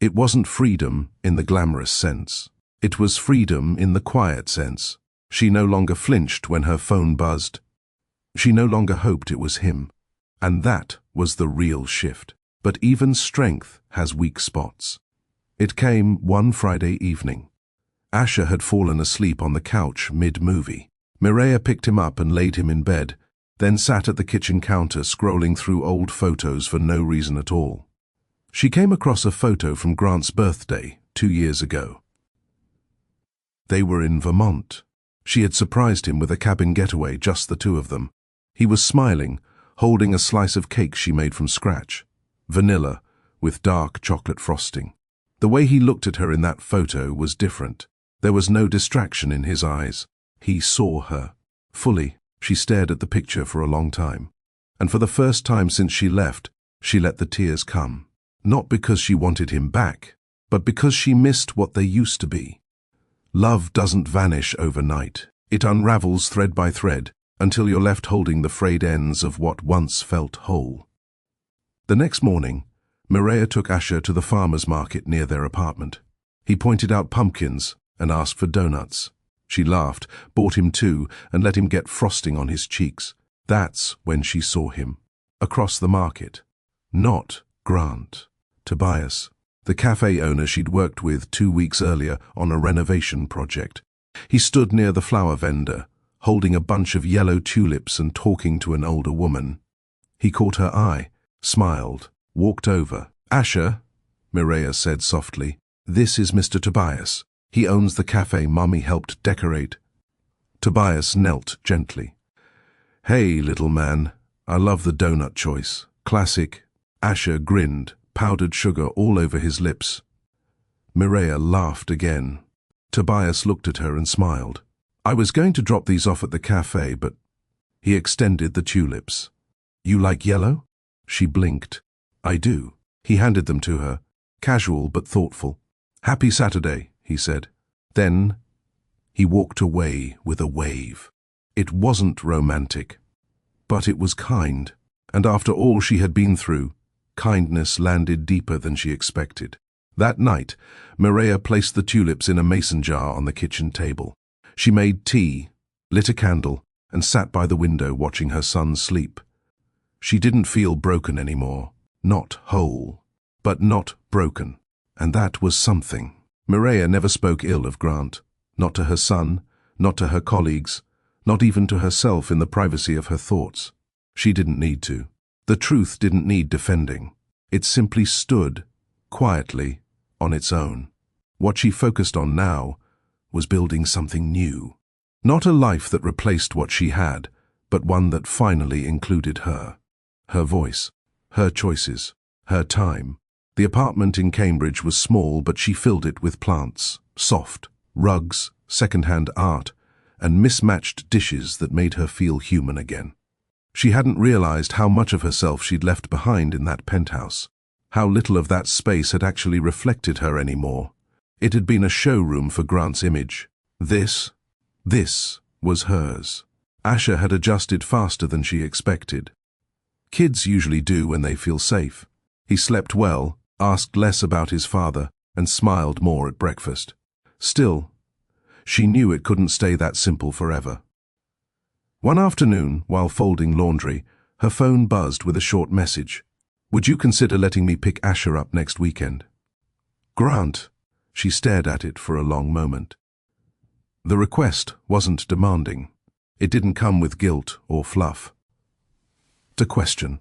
Speaker 1: It wasn't freedom in the glamorous sense. It was freedom in the quiet sense. She no longer flinched when her phone buzzed. She no longer hoped it was him. And that was the real shift. But even strength has weak spots. It came one Friday evening. Asher had fallen asleep on the couch mid-movie. Mireya picked him up and laid him in bed, then sat at the kitchen counter scrolling through old photos for no reason at all. She came across a photo from Grant's birthday 2 years ago. They were in Vermont. She had surprised him with a cabin getaway, just the two of them. He was smiling, holding a slice of cake she made from scratch. Vanilla, with dark chocolate frosting. The way he looked at her in that photo was different. There was no distraction in his eyes. He saw her. Fully, she stared at the picture for a long time. And for the first time since she left, she let the tears come. Not because she wanted him back, but because she missed what they used to be. Love doesn't vanish overnight. It unravels thread by thread until you're left holding the frayed ends of what once felt whole. The next morning, Mireya took Asher to the farmer's market near their apartment. He pointed out pumpkins and asked for donuts. She laughed, bought him 2, and let him get frosting on his cheeks. That's when she saw him. Across the market. Not Grant. Tobias, the cafe owner she'd worked with 2 weeks earlier on a renovation project. He stood near the flower vendor, holding a bunch of yellow tulips and talking to an older woman. He caught her eye, smiled, walked over. "Asher," Mireya said softly, "this is Mr. Tobias. He owns the cafe Mommy helped decorate." Tobias knelt gently. "Hey, little man, I love the donut choice. Classic." Asher grinned, powdered sugar all over his lips. Mireya laughed again. Tobias looked at her and smiled. "I was going to drop these off at the cafe, but..." He extended the tulips. "You like yellow?" She blinked. "I do." He handed them to her, casual but thoughtful. "Happy Saturday," he said. Then he walked away with a wave. It wasn't romantic, but it was kind. And after all she had been through, kindness landed deeper than she expected. That night, Mireya placed the tulips in a mason jar on the kitchen table. She made tea, lit a candle, and sat by the window watching her son sleep. She didn't feel broken anymore. Not whole, but not broken. And that was something. Mireya never spoke ill of Grant. Not to her son, not to her colleagues, not even to herself in the privacy of her thoughts. She didn't need to. The truth didn't need defending. It simply stood, quietly, on its own. What she focused on now was building something new. Not a life that replaced what she had, but one that finally included her. Her voice, her choices, her time. The apartment in Cambridge was small, but she filled it with plants, soft, rugs, second-hand art, and mismatched dishes that made her feel human again. She hadn't realized how much of herself she'd left behind in that penthouse, how little of that space had actually reflected her anymore. It had been a showroom for Grant's image. This was hers. Asher had adjusted faster than she expected. Kids usually do when they feel safe. He slept well, asked less about his father, and smiled more at breakfast. Still, she knew it couldn't stay that simple forever. One afternoon, while folding laundry, her phone buzzed with a short message. "Would you consider letting me pick Asher up next weekend?" "Grant." She stared at it for a long moment. The request wasn't demanding. It didn't come with guilt or fluff. A question.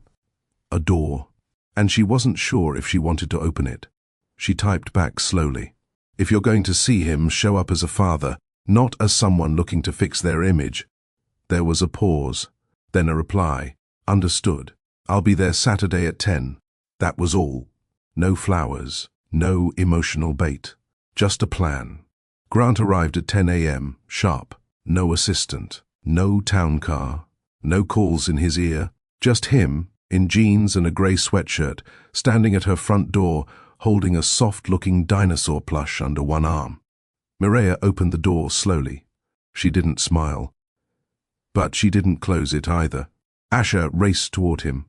Speaker 1: A door. And she wasn't sure if she wanted to open it. She typed back slowly. "If you're going to see him, show up as a father, not as someone looking to fix their image." There was a pause, then a reply. "Understood. I'll be there Saturday at 10. That was all. No flowers, no emotional bait. Just a plan. Grant arrived at 10 a.m., sharp. No assistant, no town car, no calls in his ear. Just him, in jeans and a grey sweatshirt, standing at her front door, holding a soft-looking dinosaur plush under one arm. Mireia opened the door slowly. She didn't smile. But she didn't close it either. Asher raced toward him.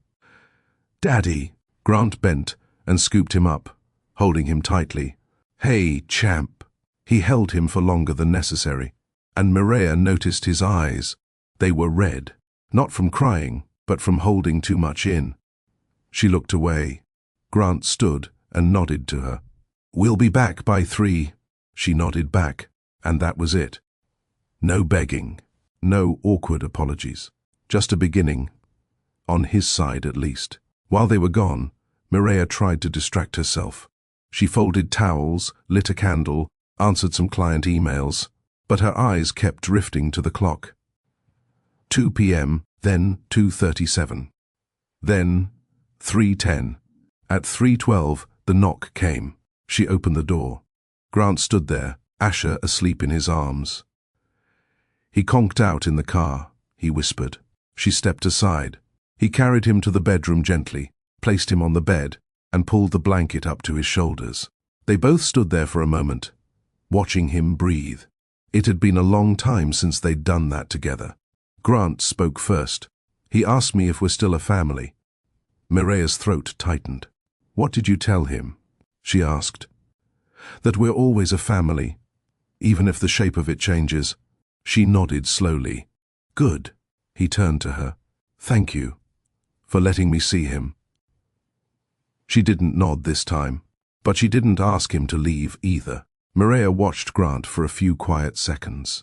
Speaker 1: "Daddy!" Grant bent and scooped him up, holding him tightly. "Hey, champ!" He held him for longer than necessary, and Mireia noticed his eyes. They were red, not from crying, but from holding too much in. She looked away. Grant stood and nodded to her. "We'll be back by 3. She nodded back, and that was it. No begging, no awkward apologies. Just a beginning. On his side, at least. While they were gone, Mireia tried to distract herself. She folded towels, lit a candle, answered some client emails, but her eyes kept drifting to the clock. 2 p.m., then 2:37. Then 3:10. At 3:12, the knock came. She opened the door. Grant stood there, Asher asleep in his arms. "He conked out in the car," he whispered. She stepped aside. He carried him to the bedroom gently, placed him on the bed, and pulled the blanket up to his shoulders. They both stood there for a moment, watching him breathe. It had been a long time since they'd done that together. Grant spoke first. He asked me if we're still a family. Mireia's throat tightened. "What did you tell him?" she asked. "That we're always a family, even if the shape of it changes." She nodded slowly. "Good." He turned to her. "Thank you for letting me see him." She didn't nod this time, but she didn't ask him to leave either. Mireia watched Grant for a few quiet seconds.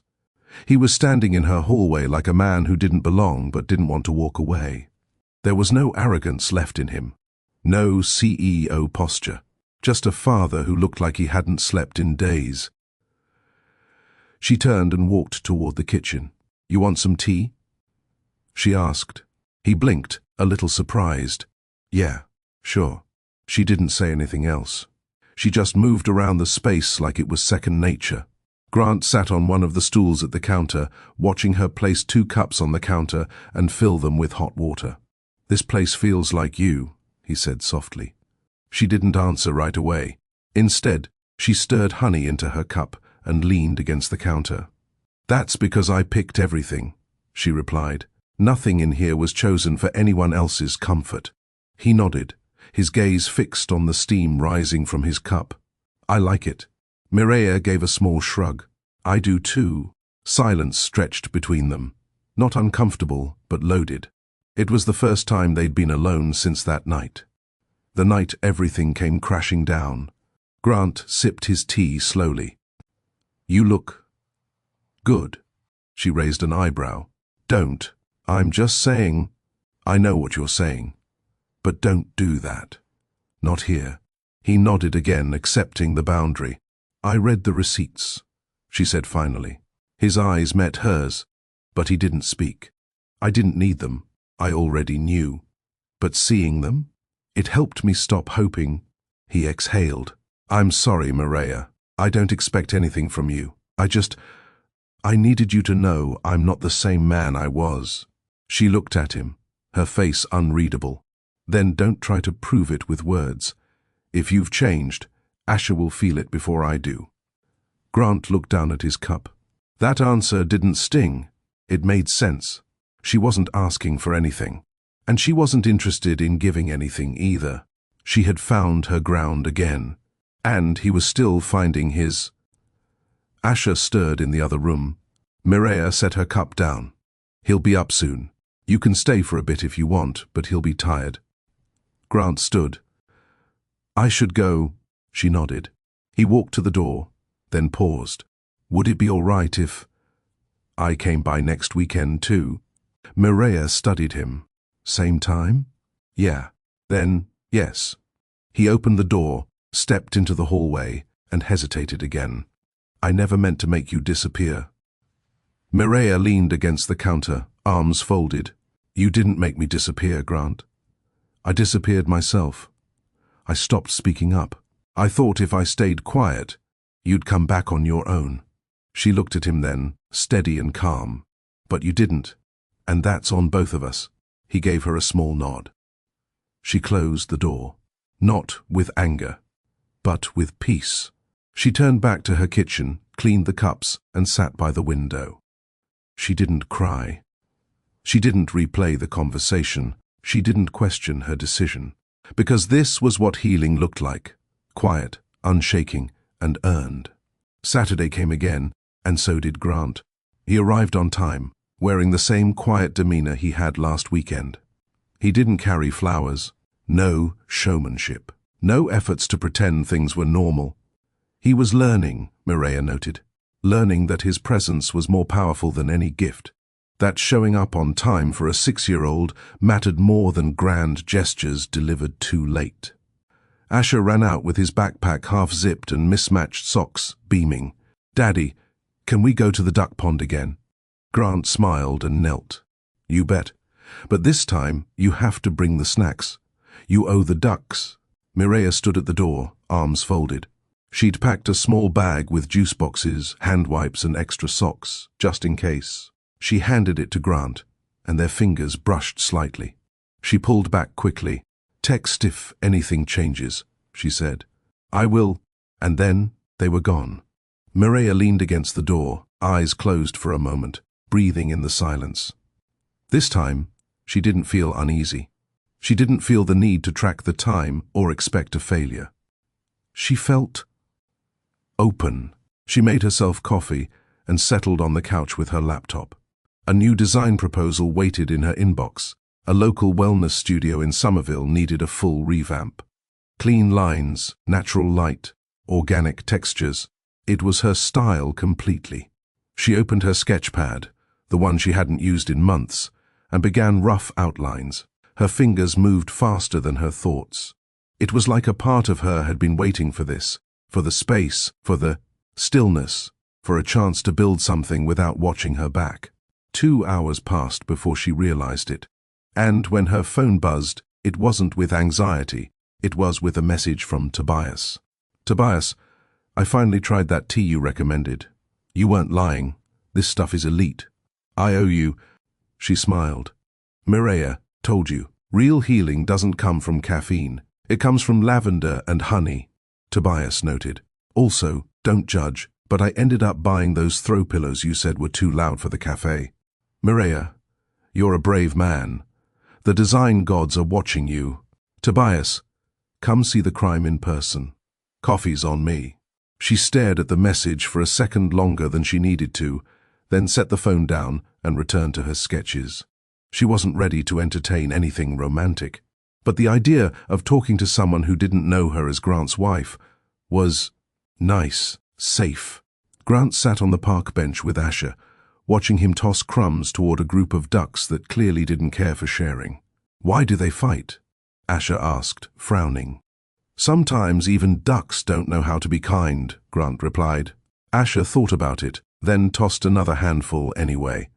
Speaker 1: He was standing in her hallway like a man who didn't belong but didn't want to walk away. There was no arrogance left in him, no CEO posture, just a father who looked like he hadn't slept in days. She turned and walked toward the kitchen. "You want some tea?" she asked. He blinked, a little surprised. "Yeah, sure." She didn't say anything else. She just moved around the space like it was second nature. Grant sat on one of the stools at the counter, watching her place 2 cups on the counter and fill them with hot water. "This place feels like you," he said softly. She didn't answer right away. Instead, she stirred honey into her cup and leaned against the counter. "That's because I picked everything," she replied. "Nothing in here was chosen for anyone else's comfort." He nodded, his gaze fixed on the steam rising from his cup. "I like it." Mireia gave a small shrug. "I do too." Silence stretched between them. Not uncomfortable, but loaded. It was the first time they'd been alone since that night. The night everything came crashing down. Grant sipped his tea slowly. "You look good." She raised an eyebrow. "Don't. I'm just saying." "I know what you're saying. But don't do that. Not here." He nodded again, accepting the boundary. "I read the receipts," she said finally. His eyes met hers, but he didn't speak. "I didn't need them. I already knew. But seeing them, it helped me stop hoping." He exhaled. "I'm sorry, Mireia. I don't expect anything from you. I needed you to know I'm not the same man I was." She looked at him, her face unreadable. "Then don't try to prove it with words. If you've changed, Asher will feel it before I do." Grant looked down at his cup. That answer didn't sting. It made sense. She wasn't asking for anything, and she wasn't interested in giving anything either. She had found her ground again. And he was still finding his. Asher stirred in the other room. Mireia set her cup down. He'll be up soon. You can stay for a bit if you want, but he'll be tired. Grant stood. I should go, she nodded. He walked to the door, then paused. Would it be all right if I came by next weekend too? Mireia studied him. Same time? Yeah. Then, yes. He opened the door, stepped into the hallway, and hesitated again. I never meant to make you disappear. Mireia leaned against the counter, arms folded. You didn't make me disappear, Grant. I disappeared myself. I stopped speaking up. I thought if I stayed quiet, you'd come back on your own. She looked at him then, steady and calm. But you didn't, and that's on both of us. He gave her a small nod. She closed the door, not with anger, but with peace. She turned back to her kitchen, cleaned the cups, and sat by the window. She didn't cry. She didn't replay the conversation. She didn't question her decision. Because this was what healing looked like. Quiet, unshaking, and earned. Saturday came again, and so did Grant. He arrived on time, wearing the same quiet demeanor he had last weekend. He didn't carry flowers. No showmanship. No efforts to pretend things were normal. He was learning, Mireia noted. Learning that his presence was more powerful than any gift. That showing up on time for a 6-year-old mattered more than grand gestures delivered too late. Asher ran out with his backpack half-zipped and mismatched socks, beaming. Daddy, can we go to the duck pond again? Grant smiled and knelt. You bet. But this time, you have to bring the snacks. You owe the ducks. Mireia stood at the door, arms folded. She'd packed a small bag with juice boxes, hand wipes and extra socks, just in case. She handed it to Grant, and their fingers brushed slightly. She pulled back quickly. Text if anything changes, she said. I will. And then they were gone. Mireia leaned against the door, eyes closed for a moment, breathing in the silence. This time, she didn't feel uneasy. She didn't feel the need to track the time or expect a failure. She felt open. She made herself coffee and settled on the couch with her laptop. A new design proposal waited in her inbox. A local wellness studio in Somerville needed a full revamp. Clean lines, natural light, organic textures. It was her style completely. She opened her sketch pad, the one she hadn't used in months, and began rough outlines. Her fingers moved faster than her thoughts. It was like a part of her had been waiting for this, for the space, for the stillness, for a chance to build something without watching her back. 2 hours passed before she realized it. And when her phone buzzed, it wasn't with anxiety, it was with a message from Tobias. Tobias, I finally tried that tea you recommended. You weren't lying. This stuff is elite. I owe you. She smiled. Mireia, told you, real healing doesn't come from caffeine. It comes from lavender and honey. Tobias noted. Also, don't judge, but I ended up buying those throw pillows you said were too loud for the cafe. Mireia, you're a brave man. The design gods are watching you. Tobias, come see the crime in person. Coffee's on me. She stared at the message for a second longer than she needed to, then set the phone down and returned to her sketches. She wasn't ready to entertain anything romantic, but the idea of talking to someone who didn't know her as Grant's wife was nice, safe. Grant sat on the park bench with Asher, watching him toss crumbs toward a group of ducks that clearly didn't care for sharing. Why do they fight? Asher asked, frowning. Sometimes even ducks don't know how to be kind, Grant replied. Asher thought about it, then tossed another handful anyway.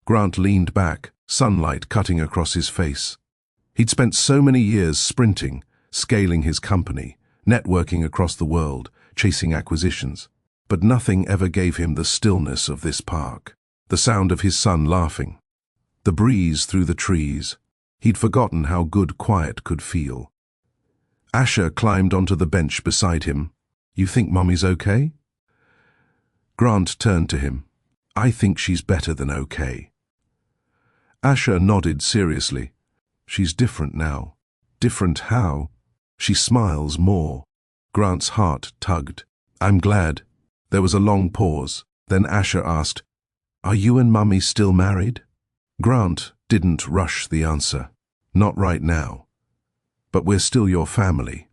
Speaker 1: Grant leaned back, sunlight cutting across his face. He'd spent so many years sprinting, scaling his company, networking across the world, chasing acquisitions. But nothing ever gave him the stillness of this park. The sound of his son laughing. The breeze through the trees. He'd forgotten how good quiet could feel. Asher climbed onto the bench beside him. You think Mommy's okay? Grant turned to him. I think she's better than okay. Asher nodded seriously. She's different now. Different how? She smiles more. Grant's heart tugged. I'm glad. There was a long pause. Then Asher asked, Are you and Mummy still married? Grant didn't rush the answer. Not right now. But we're still your family.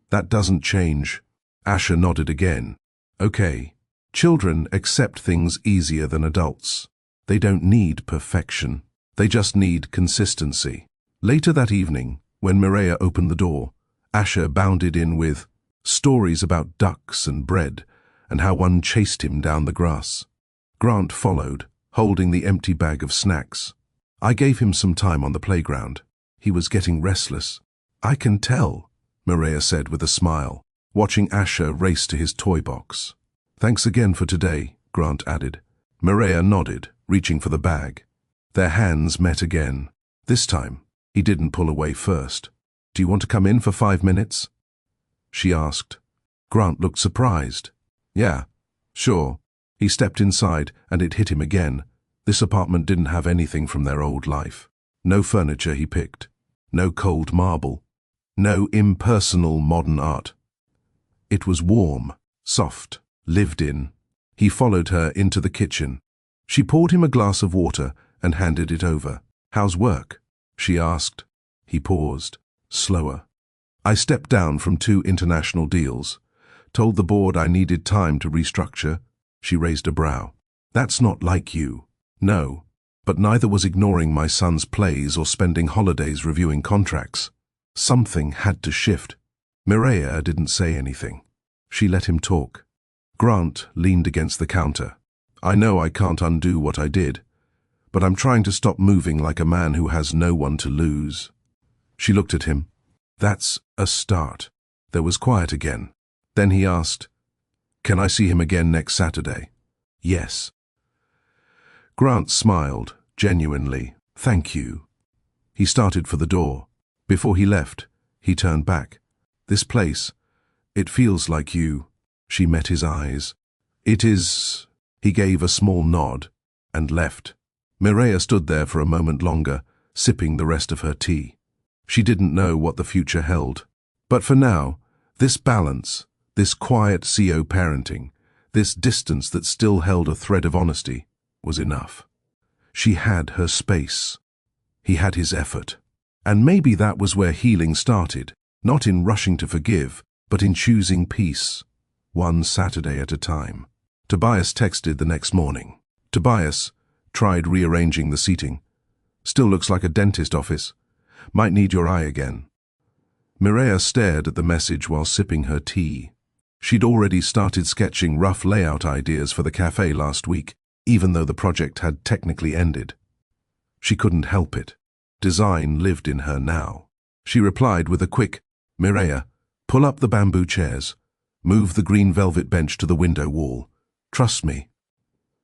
Speaker 1: That doesn't change. Asher nodded again. Okay. Children accept things easier than adults. They don't need perfection. They just need consistency. Later that evening, when Mireya opened the door, Asher bounded in with stories about ducks and bread and how one chased him down the grass. Grant followed, holding the empty bag of snacks. I gave him some time on the playground. He was getting restless. I can tell, Mireya said with a smile, watching Asher race to his toy box. Thanks again for today, Grant added. Mireya nodded, reaching for the bag. Their hands met again. This time, he didn't pull away first. Do you want to come in for 5 minutes? She asked. Grant looked surprised. Yeah, sure. He stepped inside and it hit him again. This apartment didn't have anything from their old life. No furniture he picked. No cold marble. No impersonal modern art. It was warm, soft, lived in. He followed her into the kitchen. She poured him a glass of water and handed it over. How's work? She asked. He paused, slower. I stepped down from 2 international deals. Told the board I needed time to restructure. She raised a brow. That's not like you. No, but neither was ignoring my son's plays or spending holidays reviewing contracts. Something had to shift. Mireya didn't say anything. She let him talk. Grant leaned against the counter. I know I can't undo what I did, but I'm trying to stop moving like a man who has no one to lose. She looked at him. That's a start. There was quiet again. Then he asked, Can I see him again next Saturday? Yes. Grant smiled, genuinely. Thank you. He started for the door. Before he left, he turned back. This place, it feels like you. She met his eyes. It is. He gave a small nod and left. Mireya stood there for a moment longer, sipping the rest of her tea. She didn't know what the future held. But for now, this balance, this quiet CO parenting, this distance that still held a thread of honesty, was enough. She had her space. He had his effort. And maybe that was where healing started, not in rushing to forgive, but in choosing peace, one Saturday at a time. Tobias texted the next morning. Tobias tried rearranging the seating. Still looks like a dentist office. Might need your eye again. Mireya stared at the message while sipping her tea. She'd already started sketching rough layout ideas for the cafe last week, even though the project had technically ended. She couldn't help it. Design lived in her now. She replied with a quick, Mireya, pull up the bamboo chairs. Move the green velvet bench to the window wall. Trust me.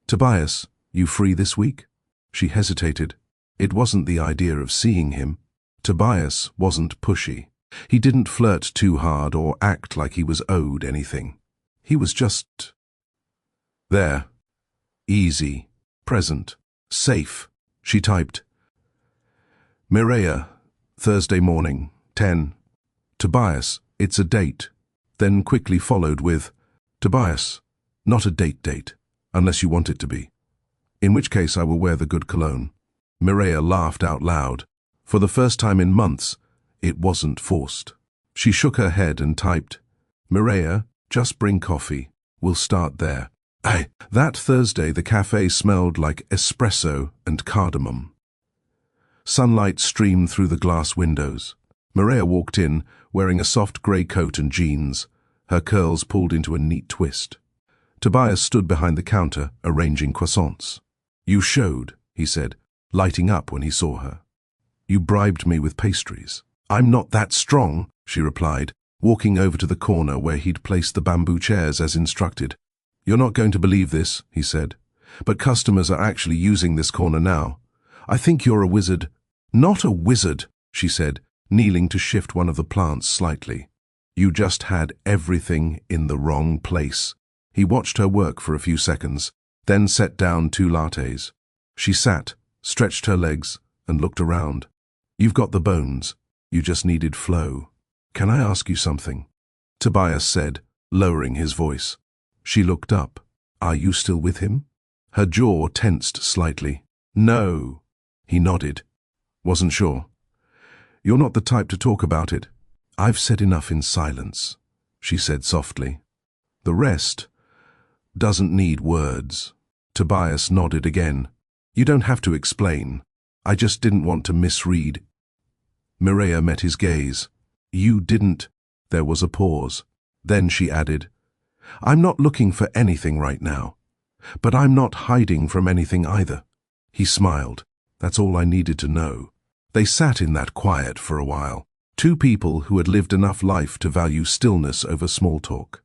Speaker 1: Tobias, you free this week? She hesitated. It wasn't the idea of seeing him. Tobias wasn't pushy. He didn't flirt too hard or act like he was owed anything. He was just there. Easy, present, safe. She typed, Mireya, Thursday morning, 10. Tobias, it's a date. Then quickly followed with, Tobias, not a date, unless you want it to be. In which case I will wear the good cologne. Mireya laughed out loud. For the first time in months, it wasn't forced. She shook her head and typed, Mireya, just bring coffee. We'll start there. That Thursday the cafe smelled like espresso and cardamom. Sunlight streamed through the glass windows. Mireya walked in, wearing a soft grey coat and jeans, her curls pulled into a neat twist. Tobias stood behind the counter, arranging croissants. You showed, he said, lighting up when he saw her. You bribed me with pastries. I'm not that strong, she replied, walking over to the corner where he'd placed the bamboo chairs as instructed. You're not going to believe this, he said, but customers are actually using this corner now. I think you're a wizard. Not a wizard, she said, kneeling to shift one of the plants slightly. You just had everything in the wrong place. He watched her work for a few seconds, then set down 2 lattes. She sat, stretched her legs, and looked around. You've got the bones. You just needed flow. Can I ask you something? Tobias said, lowering his voice. She looked up. Are you still with him? Her jaw tensed slightly. No. He nodded. Wasn't sure. You're not the type to talk about it. I've said enough in silence, she said softly. The rest doesn't need words. Tobias nodded again. You don't have to explain. I just didn't want to misread. Mireia met his gaze. You didn't. There was a pause. Then she added, I'm not looking for anything right now, but I'm not hiding from anything either. He smiled. That's all I needed to know. They sat in that quiet for a while, two people who had lived enough life to value stillness over small talk.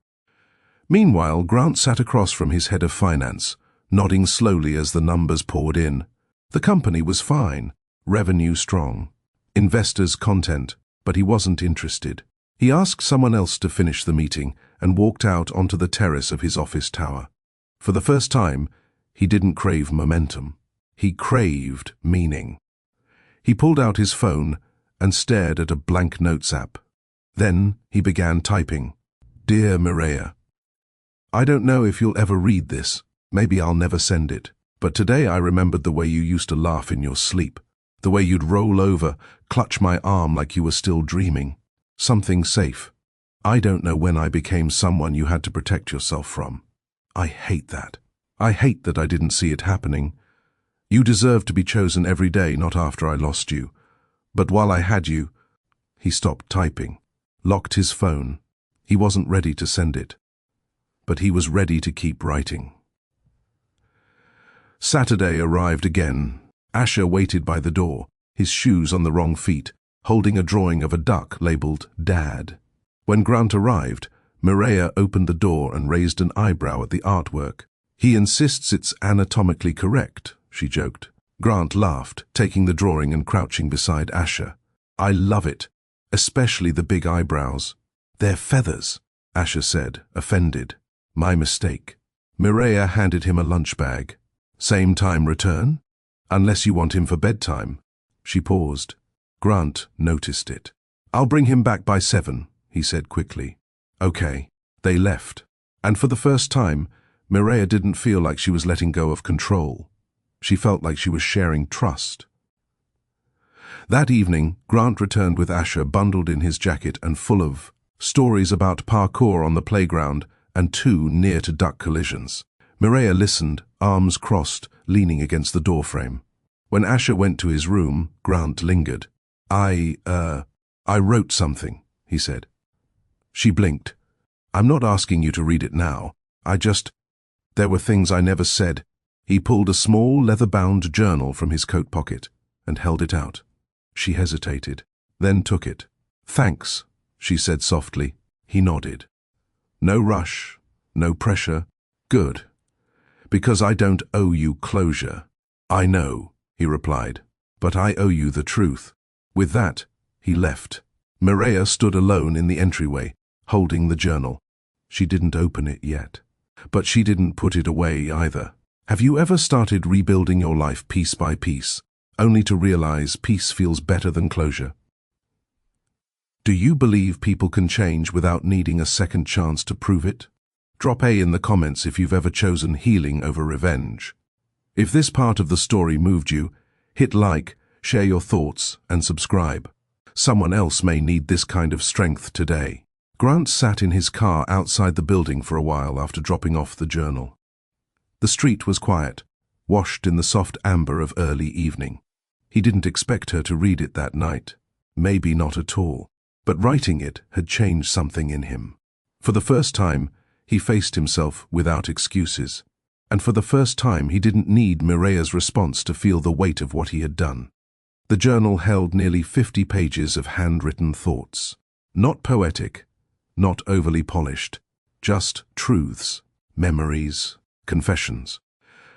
Speaker 1: Meanwhile, Grant sat across from his head of finance, nodding slowly as the numbers poured in. The company was fine, revenue strong, investors content, but he wasn't interested. He asked someone else to finish the meeting and walked out onto the terrace of his office tower. For the first time, he didn't crave momentum. He craved meaning. He pulled out his phone and stared at a blank notes app. Then he began typing. Dear Mireia, I don't know if you'll ever read this. Maybe I'll never send it. But today I remembered the way you used to laugh in your sleep. The way you'd roll over, clutch my arm like you were still dreaming. Something safe. I don't know when I became someone you had to protect yourself from. I hate that. I hate that I didn't see it happening. You deserve to be chosen every day, not after I lost you. But while I had you... He stopped typing, locked his phone. He wasn't ready to send it. But he was ready to keep writing. Saturday arrived again. Asher waited by the door, his shoes on the wrong feet, holding a drawing of a duck labeled Dad. When Grant arrived, Mireia opened the door and raised an eyebrow at the artwork. He insists it's anatomically correct, she joked. Grant laughed, taking the drawing and crouching beside Asher. I love it, especially the big eyebrows. They're feathers, Asher said, offended. My mistake. Mireia handed him a lunch bag. Same time return? Unless you want him for bedtime. She paused. Grant noticed it. I'll bring him back by 7, he said quickly. Okay. They left. And for the first time, Mireia didn't feel like she was letting go of control. She felt like she was sharing trust. That evening, Grant returned with Asher bundled in his jacket and full of stories about parkour on the playground and 2 near-to-duck collisions. Mireia listened, arms crossed, leaning against the doorframe. When Asher went to his room, Grant lingered. I wrote something, he said. She blinked. I'm not asking you to read it now. There were things I never said. He pulled a small leather-bound journal from his coat pocket and held it out. She hesitated, then took it. Thanks, she said softly. He nodded. No rush, no pressure. Good. Because I don't owe you closure. I know, he replied, but I owe you the truth. With that, he left. Mireia stood alone in the entryway, holding the journal. She didn't open it yet. But she didn't put it away either. Have you ever started rebuilding your life piece by piece, only to realize peace feels better than closure? Do you believe people can change without needing a second chance to prove it? Drop A in the comments if you've ever chosen healing over revenge. If this part of the story moved you, hit like, share your thoughts, and subscribe. Someone else may need this kind of strength today. Grant sat in his car outside the building for a while after dropping off the journal. The street was quiet, washed in the soft amber of early evening. He didn't expect her to read it that night. Maybe not at all. But writing it had changed something in him. For the first time, he faced himself without excuses. And for the first time, he didn't need Mireia's response to feel the weight of what he had done. The journal held nearly 50 pages of handwritten thoughts. Not poetic, not overly polished, just truths, memories, confessions,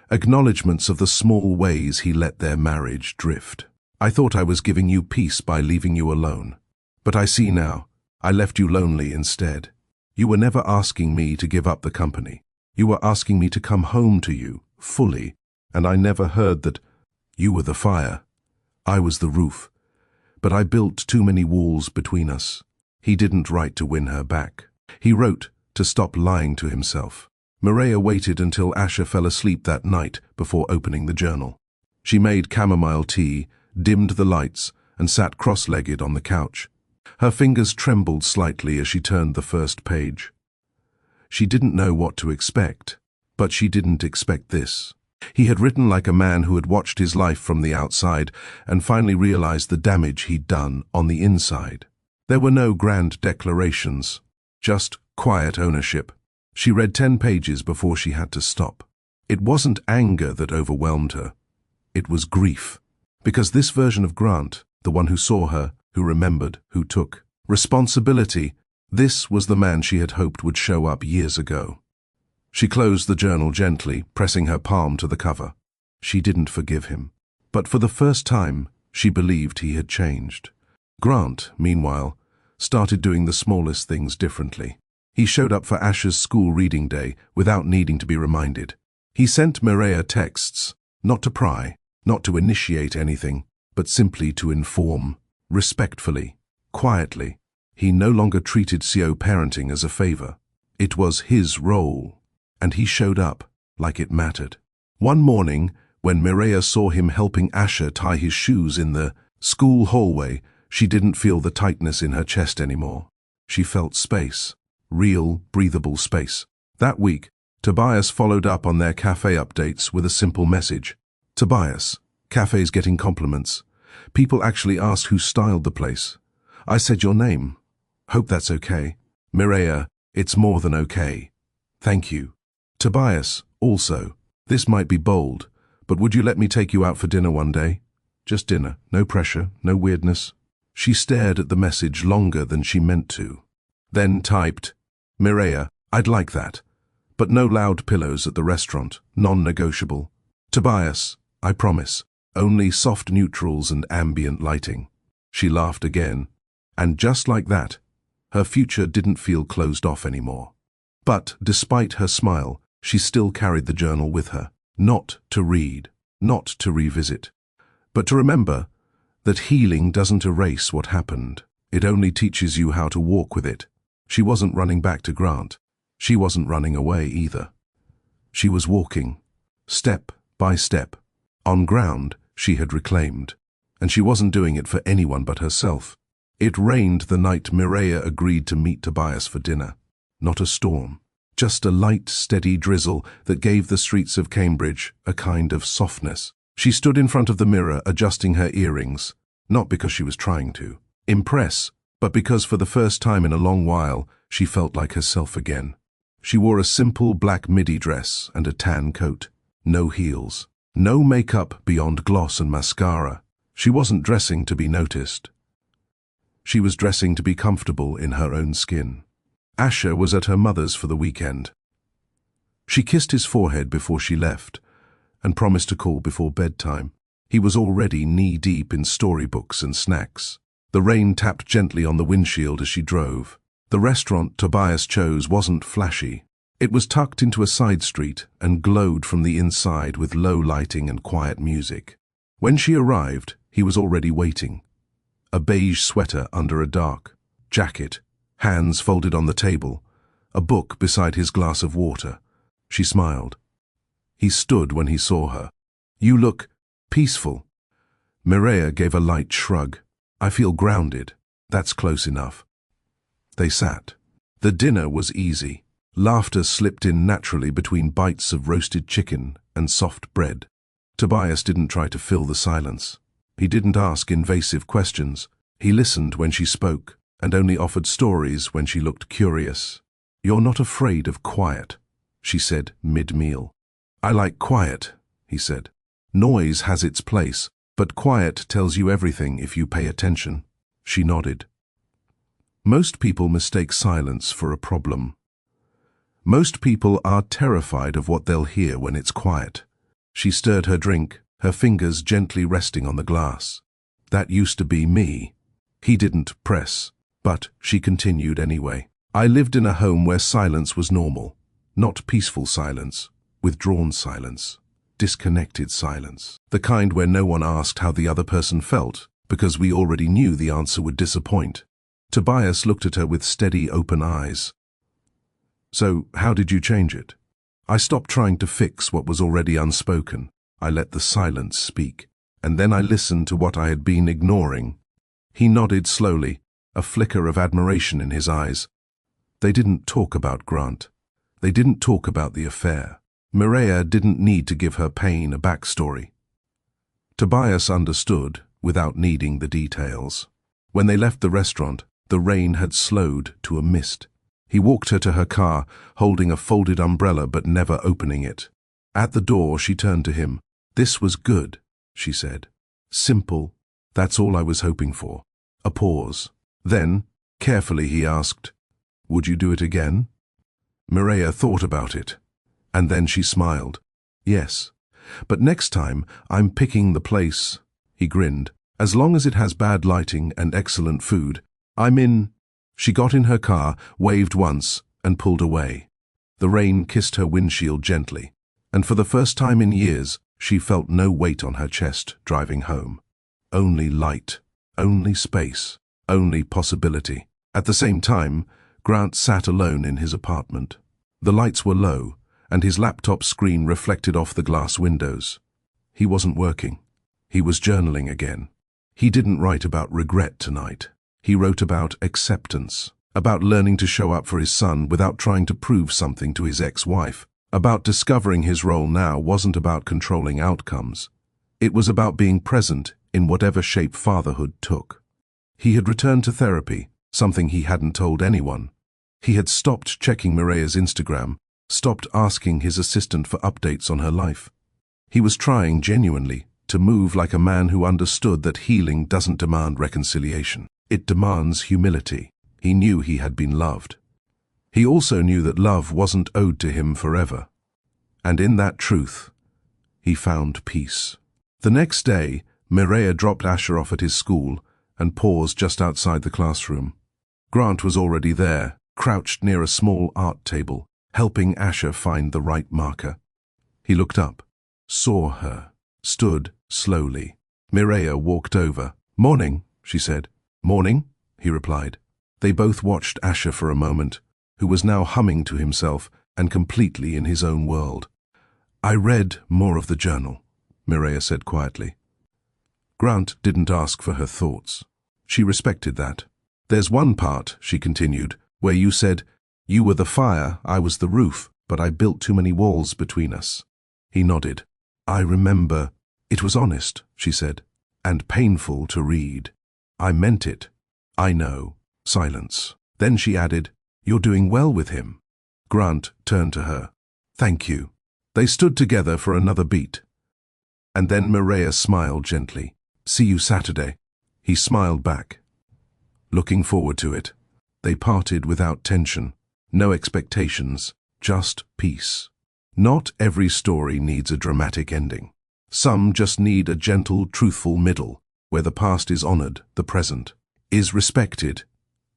Speaker 1: acknowledgements of the small ways he let their marriage drift. I thought I was giving you peace by leaving you alone. But I see now, I left you lonely instead. You were never asking me to give up the company. You were asking me to come home to you, fully, and I never heard that you were the fire. I was the roof. But I built too many walls between us. He didn't write to win her back. He wrote to stop lying to himself. Mireia waited until Asher fell asleep that night before opening the journal. She made chamomile tea, dimmed the lights, and sat cross-legged on the couch. Her fingers trembled slightly as she turned the first page. She didn't know what to expect, but she didn't expect this. He had written like a man who had watched his life from the outside and finally realized the damage he'd done on the inside. There were no grand declarations, just quiet ownership. She read 10 pages before she had to stop. It wasn't anger that overwhelmed her. It was grief. Because this version of Grant, the one who saw her, who remembered, who took responsibility, this was the man she had hoped would show up years ago. She closed the journal gently, pressing her palm to the cover. She didn't forgive him. But for the first time, she believed he had changed. Grant, meanwhile, started doing the smallest things differently. He showed up for Asher's school reading day without needing to be reminded. He sent Mireia texts, not to pry, not to initiate anything, but simply to inform, respectfully, quietly. He no longer treated CO parenting as a favor. It was his role, and he showed up like it mattered. One morning, when Mireia saw him helping Asher tie his shoes in the school hallway, she didn't feel the tightness in her chest anymore. She felt space, real, breathable space. That week, Tobias followed up on their cafe updates with a simple message. Tobias, cafe's getting compliments. People actually asked who styled the place. I said your name. Hope that's okay. Mireia, it's more than okay. Thank you. Tobias, also, this might be bold, but would you let me take you out for dinner one day? Just dinner, no pressure, no weirdness. She stared at the message longer than she meant to. Then typed, Mireia, I'd like that. But no loud pillows at the restaurant, non-negotiable. Tobias, I promise, only soft neutrals and ambient lighting. She laughed again, and just like that, her future didn't feel closed off anymore. But despite her smile, she still carried the journal with her, not to read, not to revisit, but to remember that healing doesn't erase what happened. It only teaches you how to walk with it. She wasn't running back to Grant. She wasn't running away either. She was walking, step by step, on ground she had reclaimed, and she wasn't doing it for anyone but herself. It rained the night Mireia agreed to meet Tobias for dinner. Not a storm, just a light, steady drizzle that gave the streets of Cambridge a kind of softness. She stood in front of the mirror adjusting her earrings, not because she was trying to impress, but because for the first time in a long while she felt like herself again. She wore a simple black midi dress and a tan coat. No heels. No makeup beyond gloss and mascara. She wasn't dressing to be noticed. She was dressing to be comfortable in her own skin. Asher was at her mother's for the weekend. She kissed his forehead before she left and promised to call before bedtime. He was already knee-deep in storybooks and snacks. The rain tapped gently on the windshield as she drove. The restaurant Tobias chose wasn't flashy. It was tucked into a side street and glowed from the inside with low lighting and quiet music. When she arrived, he was already waiting. A beige sweater under a dark jacket, hands folded on the table, a book beside his glass of water. She smiled. He stood when he saw her. You look peaceful. Mireia gave a light shrug. I feel grounded. That's close enough. They sat. The dinner was easy. Laughter slipped in naturally between bites of roasted chicken and soft bread. Tobias didn't try to fill the silence. He didn't ask invasive questions. He listened when she spoke, and only offered stories when she looked curious. You're not afraid of quiet, she said mid-meal. I like quiet, he said. Noise has its place, but quiet tells you everything if you pay attention. She nodded. Most people mistake silence for a problem. Most people are terrified of what they'll hear when it's quiet. She stirred her drink, her fingers gently resting on the glass. That used to be me. He didn't press, but she continued anyway. I lived in a home where silence was normal. Not peaceful silence, withdrawn silence, disconnected silence. The kind where no one asked how the other person felt, because we already knew the answer would disappoint. Tobias looked at her with steady, open eyes. So, how did you change it? I stopped trying to fix what was already unspoken. I let the silence speak. And then I listened to what I had been ignoring. He nodded slowly, a flicker of admiration in his eyes. They didn't talk about Grant. They didn't talk about the affair. Mireia didn't need to give her pain a backstory. Tobias understood, without needing the details. When they left the restaurant, the rain had slowed to a mist. He walked her to her car, holding a folded umbrella but never opening it. At the door, she turned to him. "This was good," she said. "Simple. That's all I was hoping for." A pause. Then, carefully, he asked, "Would you do it again?" Mireia thought about it, and then she smiled. "Yes, but next time I'm picking the place." He grinned. "As long as it has bad lighting and excellent food, I'm in." She got in her car, waved once, and pulled away. The rain kissed her windshield gently, and for the first time in years, she felt no weight on her chest driving home. Only light, only space, only possibility. At the same time, Grant sat alone in his apartment. The lights were low, and his laptop screen reflected off the glass windows. He wasn't working. He was journaling again. He didn't write about regret tonight. He wrote about acceptance, about learning to show up for his son without trying to prove something to his ex-wife, about discovering his role now wasn't about controlling outcomes. It was about being present in whatever shape fatherhood took. He had returned to therapy, something he hadn't told anyone. He had stopped checking Mireia's Instagram, stopped asking his assistant for updates on her life. He was trying genuinely to move like a man who understood that healing doesn't demand reconciliation. It demands humility. He knew he had been loved. He also knew that love wasn't owed to him forever. And in that truth, he found peace. The next day, Mireia dropped Asher off at his school and paused just outside the classroom. Grant was already there, crouched near a small art table, helping Asher find the right marker. He looked up, saw her, stood slowly. Mireia walked over. "Morning," she said. "Morning," he replied. They both watched Asher for a moment, who was now humming to himself and completely in his own world. "I read more of the journal," Mireia said quietly. Grant didn't ask for her thoughts. She respected that. "There's one part," she continued, "where you said, 'You were the fire, I was the roof, but I built too many walls between us.'" He nodded. "I remember. It was honest," she said, "and painful to read. I meant it." "I know." Silence. Then she added, "You're doing well with him." Grant turned to her. "Thank you." They stood together for another beat. And then Mireia smiled gently. "See you Saturday." He smiled back. Looking forward to it. They parted without tension. No expectations, just peace. Not every story needs a dramatic ending. Some just need a gentle, truthful middle, where the past is honored, the present is respected,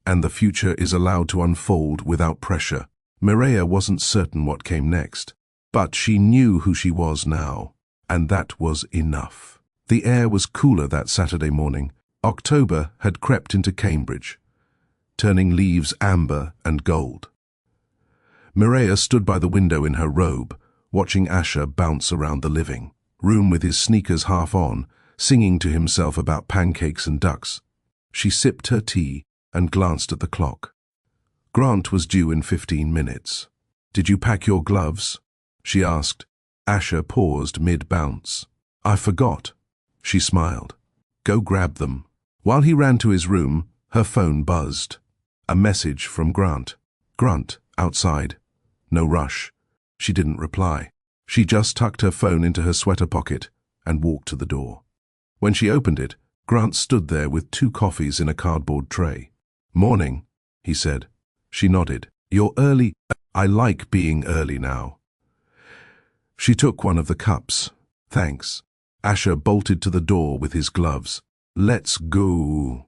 Speaker 1: and the future is allowed to unfold without pressure. Mireia wasn't certain what came next, but she knew who she was now, and that was enough. The air was cooler that Saturday morning. October had crept into Cambridge, turning leaves amber and gold. Mireia stood by the window in her robe, watching Asher bounce around the living room with his sneakers half on, singing to himself about pancakes and ducks. She sipped her tea and glanced at the clock. Grant was due in 15 minutes. "Did you pack your gloves?" she asked. Asher paused mid-bounce. "I forgot." She smiled. "Go grab them." While he ran to his room, her phone buzzed. A message from Grant. "Grant, outside. No rush." She didn't reply. She just tucked her phone into her sweater pocket and walked to the door. When she opened it, Grant stood there with 2 coffees in a cardboard tray. "Morning," he said. She nodded. "You're early." "I like being early now." She took one of the cups. "Thanks." Asher bolted to the door with his gloves. "Let's go."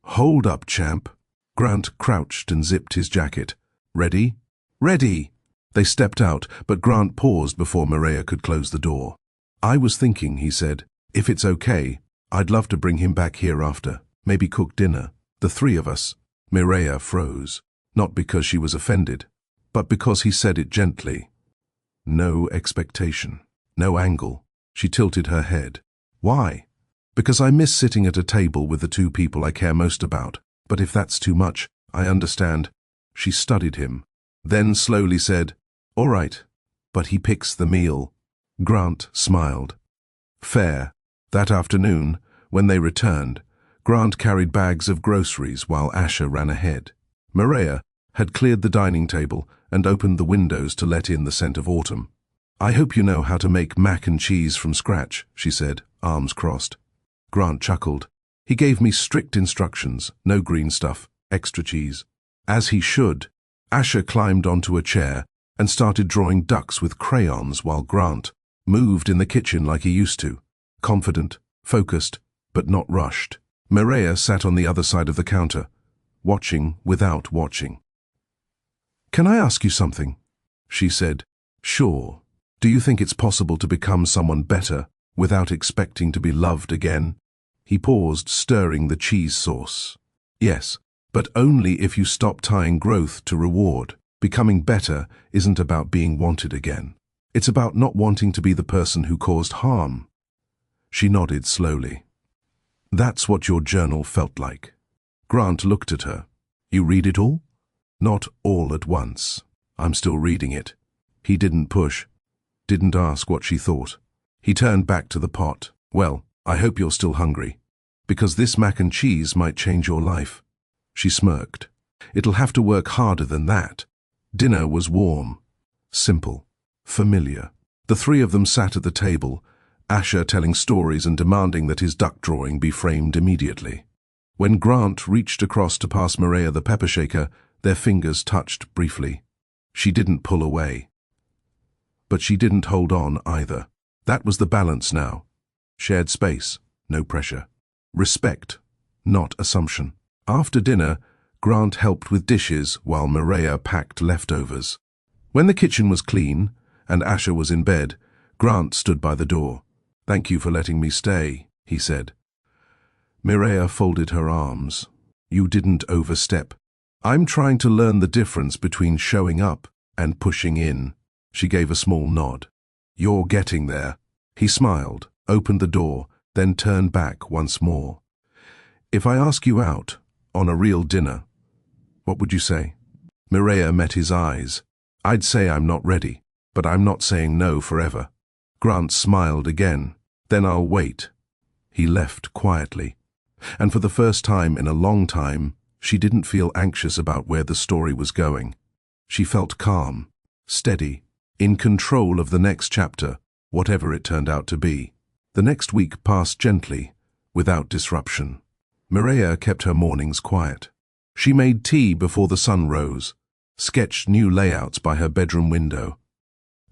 Speaker 1: "Hold up, champ." Grant crouched and zipped his jacket. "Ready?" "Ready." They stepped out, but Grant paused before Mireia could close the door. "I was thinking," he said, "if it's okay, I'd love to bring him back here after. Maybe cook dinner. The 3 of us." Mireia froze, not because she was offended, but because he said it gently. No expectation, no angle. She tilted her head. Why? Because I miss sitting at a table with the two people I care most about. But if that's too much, I understand. She studied him, then slowly said, all right, but he picks the meal. Grant smiled. Fair. That afternoon, when they returned, Grant carried bags of groceries while Asher ran ahead. Maria had cleared the dining table and opened the windows to let in the scent of autumn. I hope you know how to make mac and cheese from scratch, she said, arms crossed. Grant chuckled. He gave me strict instructions, no green stuff, extra cheese. As he should. Asher climbed onto a chair and started drawing ducks with crayons while Grant moved in the kitchen like he used to, confident, focused, but not rushed. Maria sat on the other side of the counter, watching without watching. Can I ask you something? She said. Sure. Do you think it's possible to become someone better without expecting to be loved again? He paused, stirring the cheese sauce. Yes, but only if you stop tying growth to reward. Becoming better isn't about being wanted again. It's about not wanting to be the person who caused harm. She nodded slowly. That's what your journal felt like. Grant looked at her. You read it all? Not all at once. I'm still reading it. He didn't push, didn't ask what she thought. He turned back to the pot. Well, I hope you're still hungry, because this mac and cheese might change your life. She smirked. It'll have to work harder than that. Dinner was warm, simple, familiar. The three of them sat at the table, Asher telling stories and demanding that his duck drawing be framed immediately. When Grant reached across to pass Maria the pepper shaker, their fingers touched briefly. She didn't pull away. But she didn't hold on either. That was the balance now. Shared space, no pressure. Respect, not assumption. After dinner, Grant helped with dishes while Maria packed leftovers. When the kitchen was clean and Asher was in bed, Grant stood by the door. Thank you for letting me stay, he said. Maria folded her arms. You didn't overstep. I'm trying to learn the difference between showing up and pushing in. She gave a small nod. You're getting there. He smiled, opened the door, then turned back once more. If I ask you out, on a real dinner, what would you say? Maria met his eyes. I'd say I'm not ready, but I'm not saying no forever. Grant smiled again. Then I'll wait. He left quietly. And for the first time in a long time, she didn't feel anxious about where the story was going. She felt calm, steady, in control of the next chapter, whatever it turned out to be. The next week passed gently, without disruption. Maria kept her mornings quiet. She made tea before the sun rose, sketched new layouts by her bedroom window,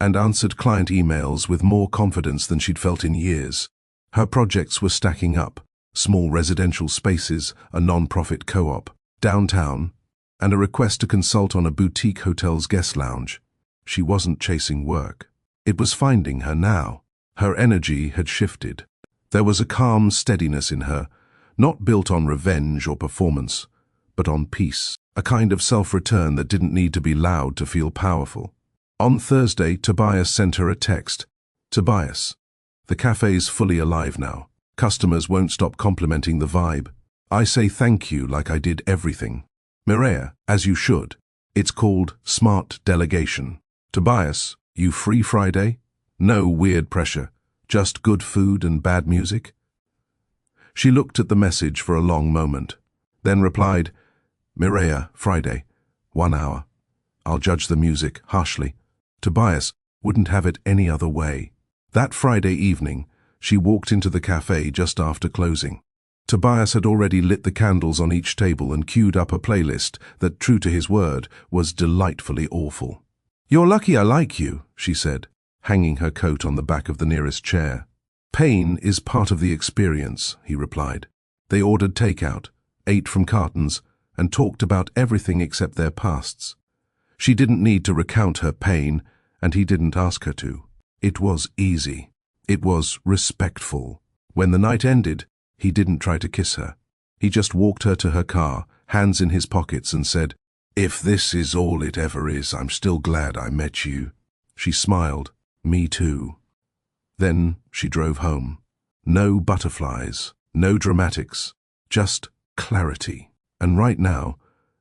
Speaker 1: and answered client emails with more confidence than she'd felt in years. Her projects were stacking up: small residential spaces, a non-profit co-op, downtown, and a request to consult on a boutique hotel's guest lounge. She wasn't chasing work. It was finding her now. Her energy had shifted. There was a calm steadiness in her, not built on revenge or performance, but on peace, a kind of self-return that didn't need to be loud to feel powerful. On Thursday, Tobias sent her a text. Tobias, the cafe's fully alive now. Customers won't stop complimenting the vibe. I say thank you like I did everything. Maria, as you should. It's called smart delegation. Tobias, you free Friday? No weird pressure, just good food and bad music? She looked at the message for a long moment, then replied, Maria, Friday, 1 hour. I'll judge the music harshly. Tobias wouldn't have it any other way. That Friday evening, she walked into the cafe just after closing. Tobias had already lit the candles on each table and queued up a playlist that, true to his word, was delightfully awful. You're lucky I like you, she said, hanging her coat on the back of the nearest chair. Pain is part of the experience, he replied. They ordered takeout, ate from cartons, and talked about everything except their pasts. She didn't need to recount her pain, and he didn't ask her to. It was easy. It was respectful. When the night ended, he didn't try to kiss her. He just walked her to her car, hands in his pockets, and said, If this is all it ever is, I'm still glad I met you. She smiled. Me too. Then she drove home. No butterflies, no dramatics, just clarity. And right now,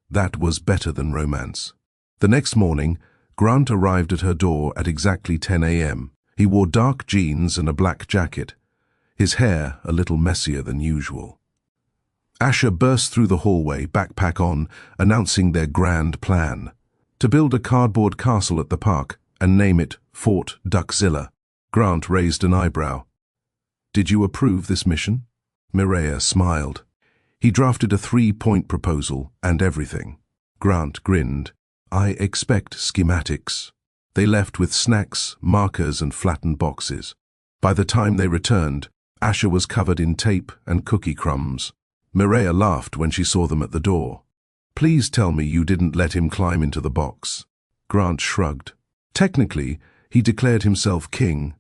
Speaker 1: that was better than romance. The next morning, Grant arrived at her door at exactly 10 a.m. He wore dark jeans and a black jacket, his hair a little messier than usual. Asher burst through the hallway, backpack on, announcing their grand plan: to build a cardboard castle at the park and name it Fort Duckzilla. Grant raised an eyebrow. Did you approve this mission? Mireia smiled. He drafted a 3-point proposal and everything. Grant grinned. I expect schematics. They left with snacks, markers, and flattened boxes. By the time they returned, Asher was covered in tape and cookie crumbs. Mireia laughed when she saw them at the door. Please tell me you didn't let him climb into the box. Grant shrugged. Technically, he declared himself king,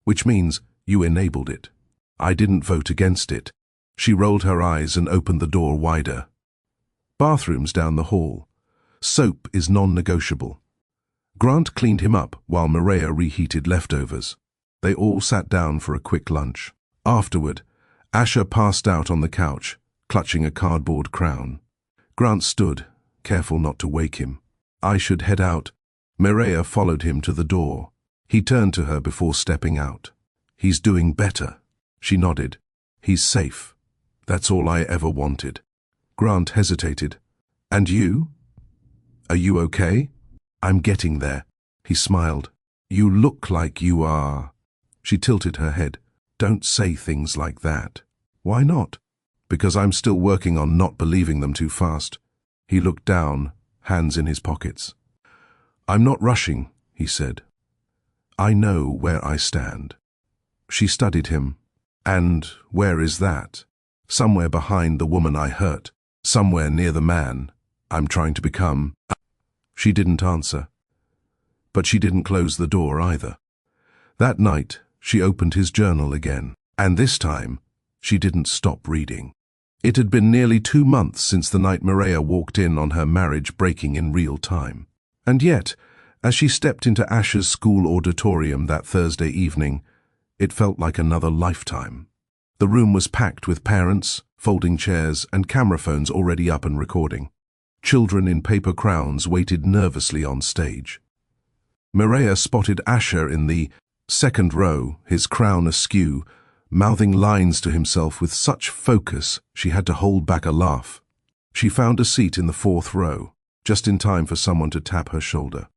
Speaker 1: which means you enabled it. I didn't vote against it. She rolled her eyes and opened the door wider. Bathrooms down the hall. Soap is non-negotiable. Grant cleaned him up while Mireia reheated leftovers. They all sat down for a quick lunch. Afterward, Asher passed out on the couch, clutching a cardboard crown. Grant stood, careful not to wake him. I should head out. Mireia followed him to the door. He turned to her before stepping out. He's doing better. She nodded. He's safe. That's all I ever wanted. Grant hesitated. And you? Are you okay? I'm getting there. He smiled. You look like you are. She tilted her head. Don't say things like that. Why not? Because I'm still working on not believing them too fast. He looked down, hands in his pockets. I'm not rushing, he said. I know where I stand. She studied him. And where is that? Somewhere behind the woman I hurt. Somewhere near the man I'm trying to become. She didn't answer. But she didn't close the door either. That night, she opened his journal again. And this time, she didn't stop reading. It had been nearly 2 months since the night Mireia walked in on her marriage breaking in real time. And yet, as she stepped into Asher's school auditorium that Thursday evening, it felt like another lifetime. The room was packed with parents, folding chairs, and camera phones already up and recording. Children in paper crowns waited nervously on stage. Mireia spotted Asher in the second row, his crown askew, mouthing lines to himself with such focus she had to hold back a laugh. She found a seat in the 4th row, just in time for someone to tap her shoulder.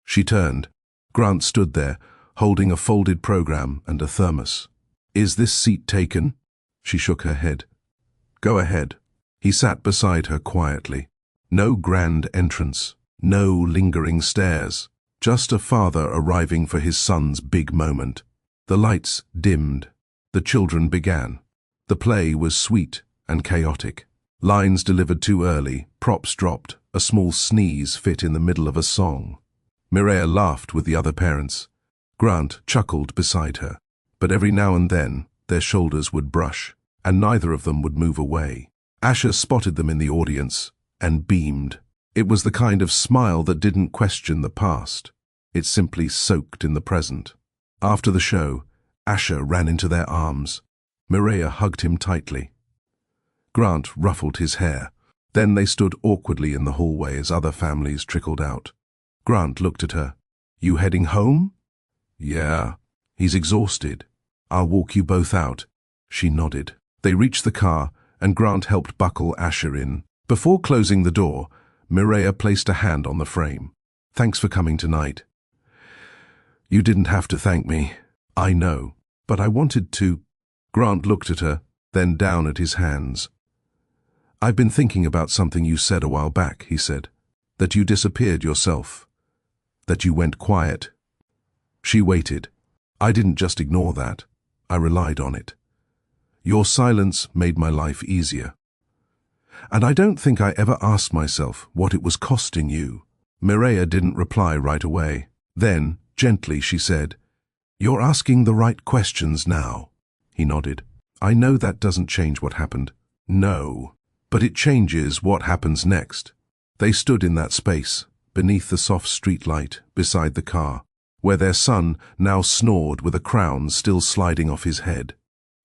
Speaker 1: She turned. Grant stood there, holding a folded program and a thermos. Is this seat taken? She shook her head. Go ahead. He sat beside her quietly. No grand entrance, no lingering stares, just a father arriving for his son's big moment. The lights dimmed. The children began. The play was sweet and chaotic. Lines delivered too early, props dropped, a small sneeze fit in the middle of a song. Mireia laughed with the other parents. Grant chuckled beside her, but every now and then their shoulders would brush, and neither of them would move away. Asher spotted them in the audience and beamed. It was the kind of smile that didn't question the past. It simply soaked in the present. After the show, Asher ran into their arms. Mireia hugged him tightly. Grant ruffled his hair. Then they stood awkwardly in the hallway as other families trickled out. Grant looked at her. You heading home? Yeah. He's exhausted. I'll walk you both out. She nodded. They reached the car, and Grant helped buckle Asher in. Before closing the door, Mireia placed a hand on the frame. Thanks for coming tonight. You didn't have to thank me. I know, but I wanted to. Grant looked at her, then down at his hands. I've been thinking about something you said a while back, he said. That you disappeared yourself. That you went quiet. She waited. I didn't just ignore that. I relied on it. Your silence made my life easier. And I don't think I ever asked myself what it was costing you. Mireia didn't reply right away. Then, gently, she said, You're asking the right questions now. He nodded. I know that doesn't change what happened. No, but it changes what happens next. They stood in that space, beneath the soft street light, beside the car, where their son now snored with a crown still sliding off his head.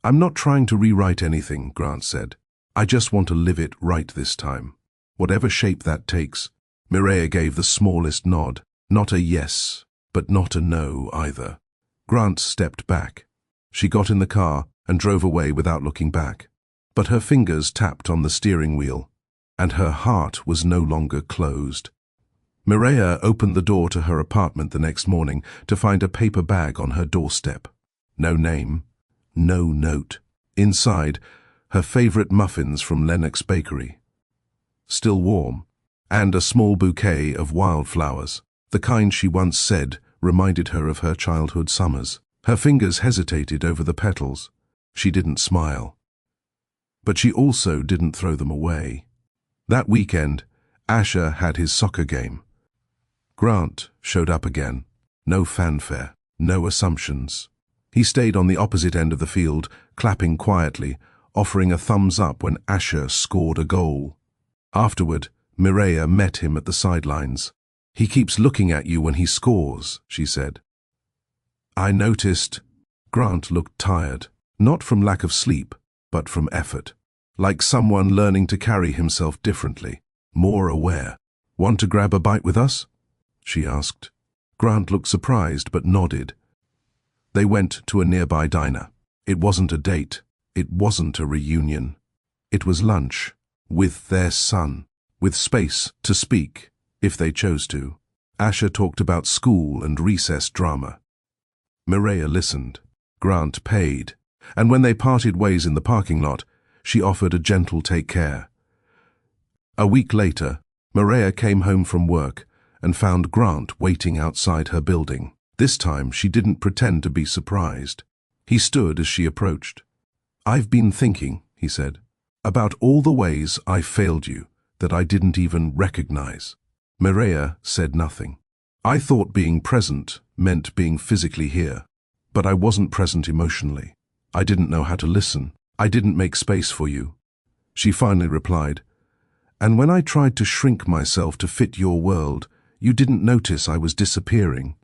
Speaker 1: "I'm not trying to rewrite anything," Grant said. "I just want to live it right this time. Whatever shape that takes." Mireia gave the smallest nod. Not a yes, but not a no either. Grant stepped back. She got in the car and drove away without looking back. But her fingers tapped on the steering wheel, and her heart was no longer closed. Mireia opened the door to her apartment the next morning to find a paper bag on her doorstep. No name, no note. Inside, her favorite muffins from Lennox Bakery, still warm, and a small bouquet of wildflowers, the kind she once said reminded her of her childhood summers. Her fingers hesitated over the petals. She didn't smile. But she also didn't throw them away. That weekend, Asher had his soccer game. Grant showed up again. No fanfare, no assumptions. He stayed on the opposite end of the field, clapping quietly, offering a thumbs up when Asher scored a goal. Afterward, Mireia met him at the sidelines. "He keeps looking at you when he scores," she said. "I noticed." Grant looked tired, not from lack of sleep, but from effort, like someone learning to carry himself differently, more aware. "Want to grab a bite with us?" she asked. Grant looked surprised but nodded. They went to a nearby diner. It wasn't a date. It wasn't a reunion. It was lunch, with their son, with space to speak, if they chose to. Asher talked about school and recess drama. Mireia listened. Grant paid, and when they parted ways in the parking lot, she offered a gentle take care. A week later, Mireia came home from work and found Grant waiting outside her building. This time she didn't pretend to be surprised. He stood as she approached. "I've been thinking," he said, "about all the ways I failed you that I didn't even recognize." Mireia said nothing. "I thought being present meant being physically here, but I wasn't present emotionally. I didn't know how to listen. I didn't make space for you." She finally replied, "And when I tried to shrink myself to fit your world, you didn't notice I was disappearing.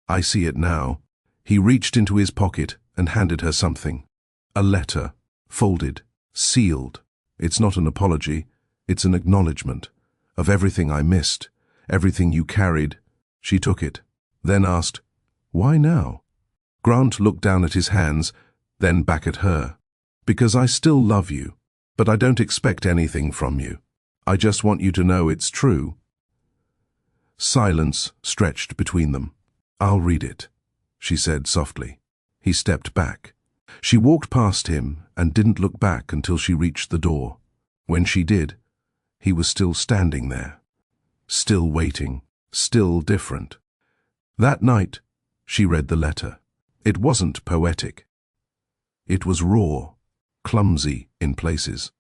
Speaker 1: I see it now." He reached into his pocket and handed her something. A letter, folded, sealed. "It's not an apology, it's an acknowledgement of everything I missed, everything you carried." She took it, then asked, "Why now?" Grant looked down at his hands, then back at her. "Because I still love you, but I don't expect anything from you. I just want you to know it's true." Silence stretched between them. "I'll read it," she said softly. He stepped back. She walked past him and didn't look back until she reached the door. When she did, he was still standing there, still waiting, still different. That night, she read the letter. It wasn't poetic. It was raw, clumsy in places,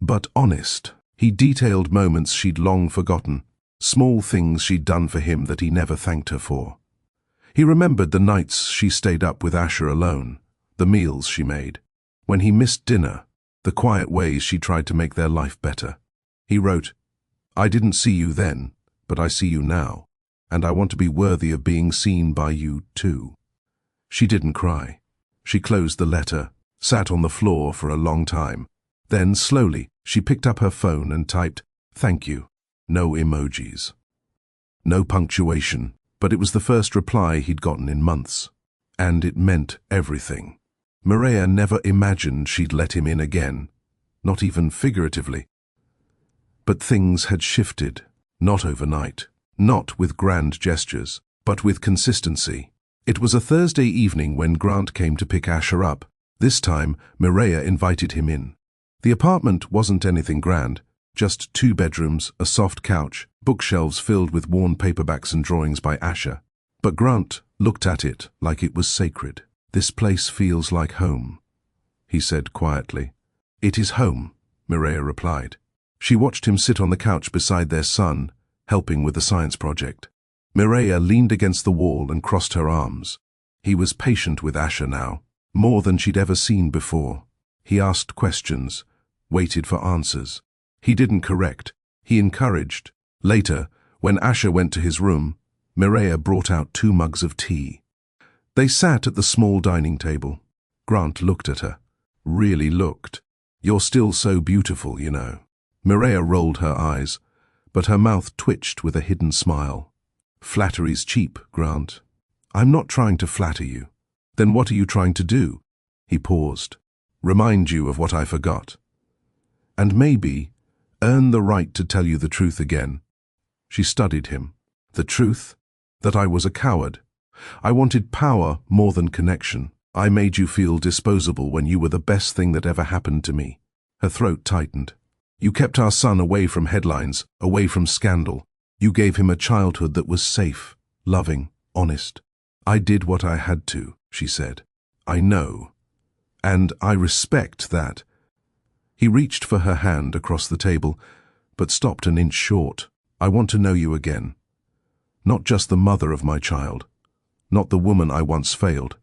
Speaker 1: but honest. He detailed moments she'd long forgotten, small things she'd done for him that he never thanked her for. He remembered the nights she stayed up with Asher alone, the meals she made, when he missed dinner, the quiet ways she tried to make their life better. He wrote, "I didn't see you then, but I see you now, and I want to be worthy of being seen by you too." She didn't cry. She closed the letter, sat on the floor for a long time. Then, slowly, she picked up her phone and typed, "Thank you." No emojis. No punctuation, but it was the first reply he'd gotten in months. And it meant everything. Mireia never imagined she'd let him in again, not even figuratively. But things had shifted, not overnight, not with grand gestures, but with consistency. It was a Thursday evening when Grant came to pick Asher up. This time, Mireia invited him in. The apartment wasn't anything grand, just 2 bedrooms, a soft couch, bookshelves filled with worn paperbacks and drawings by Asher. But Grant looked at it like it was sacred. "This place feels like home," he said quietly. "It is home," Mireia replied. She watched him sit on the couch beside their son, helping with the science project. Mireia leaned against the wall and crossed her arms. He was patient with Asher now, more than she'd ever seen before. He asked questions, waited for answers. He didn't correct, He encouraged. Later, when Asher went to his room, Mireia brought out 2 mugs of tea. They sat at the small dining table. Grant looked at her. Really looked. "You're still so beautiful, you know." Mireia rolled her eyes, but her mouth twitched with a hidden smile. "Flattery's cheap, Grant. I'm not trying to flatter you." "Then what are you trying to do?" He paused. "Remind you of what I forgot. And maybe earn the right to tell you the truth again." She studied him. "The truth? That I was a coward. I wanted power more than connection. I made you feel disposable when you were the best thing that ever happened to me." Her throat tightened. "You kept our son away from headlines, away from scandal. You gave him a childhood that was safe, loving, honest." "I did what I had to," she said. "I know. And I respect that." He reached for her hand across the table, but stopped an inch short. "I want to know you again. Not just the mother of my child, not the woman I once failed,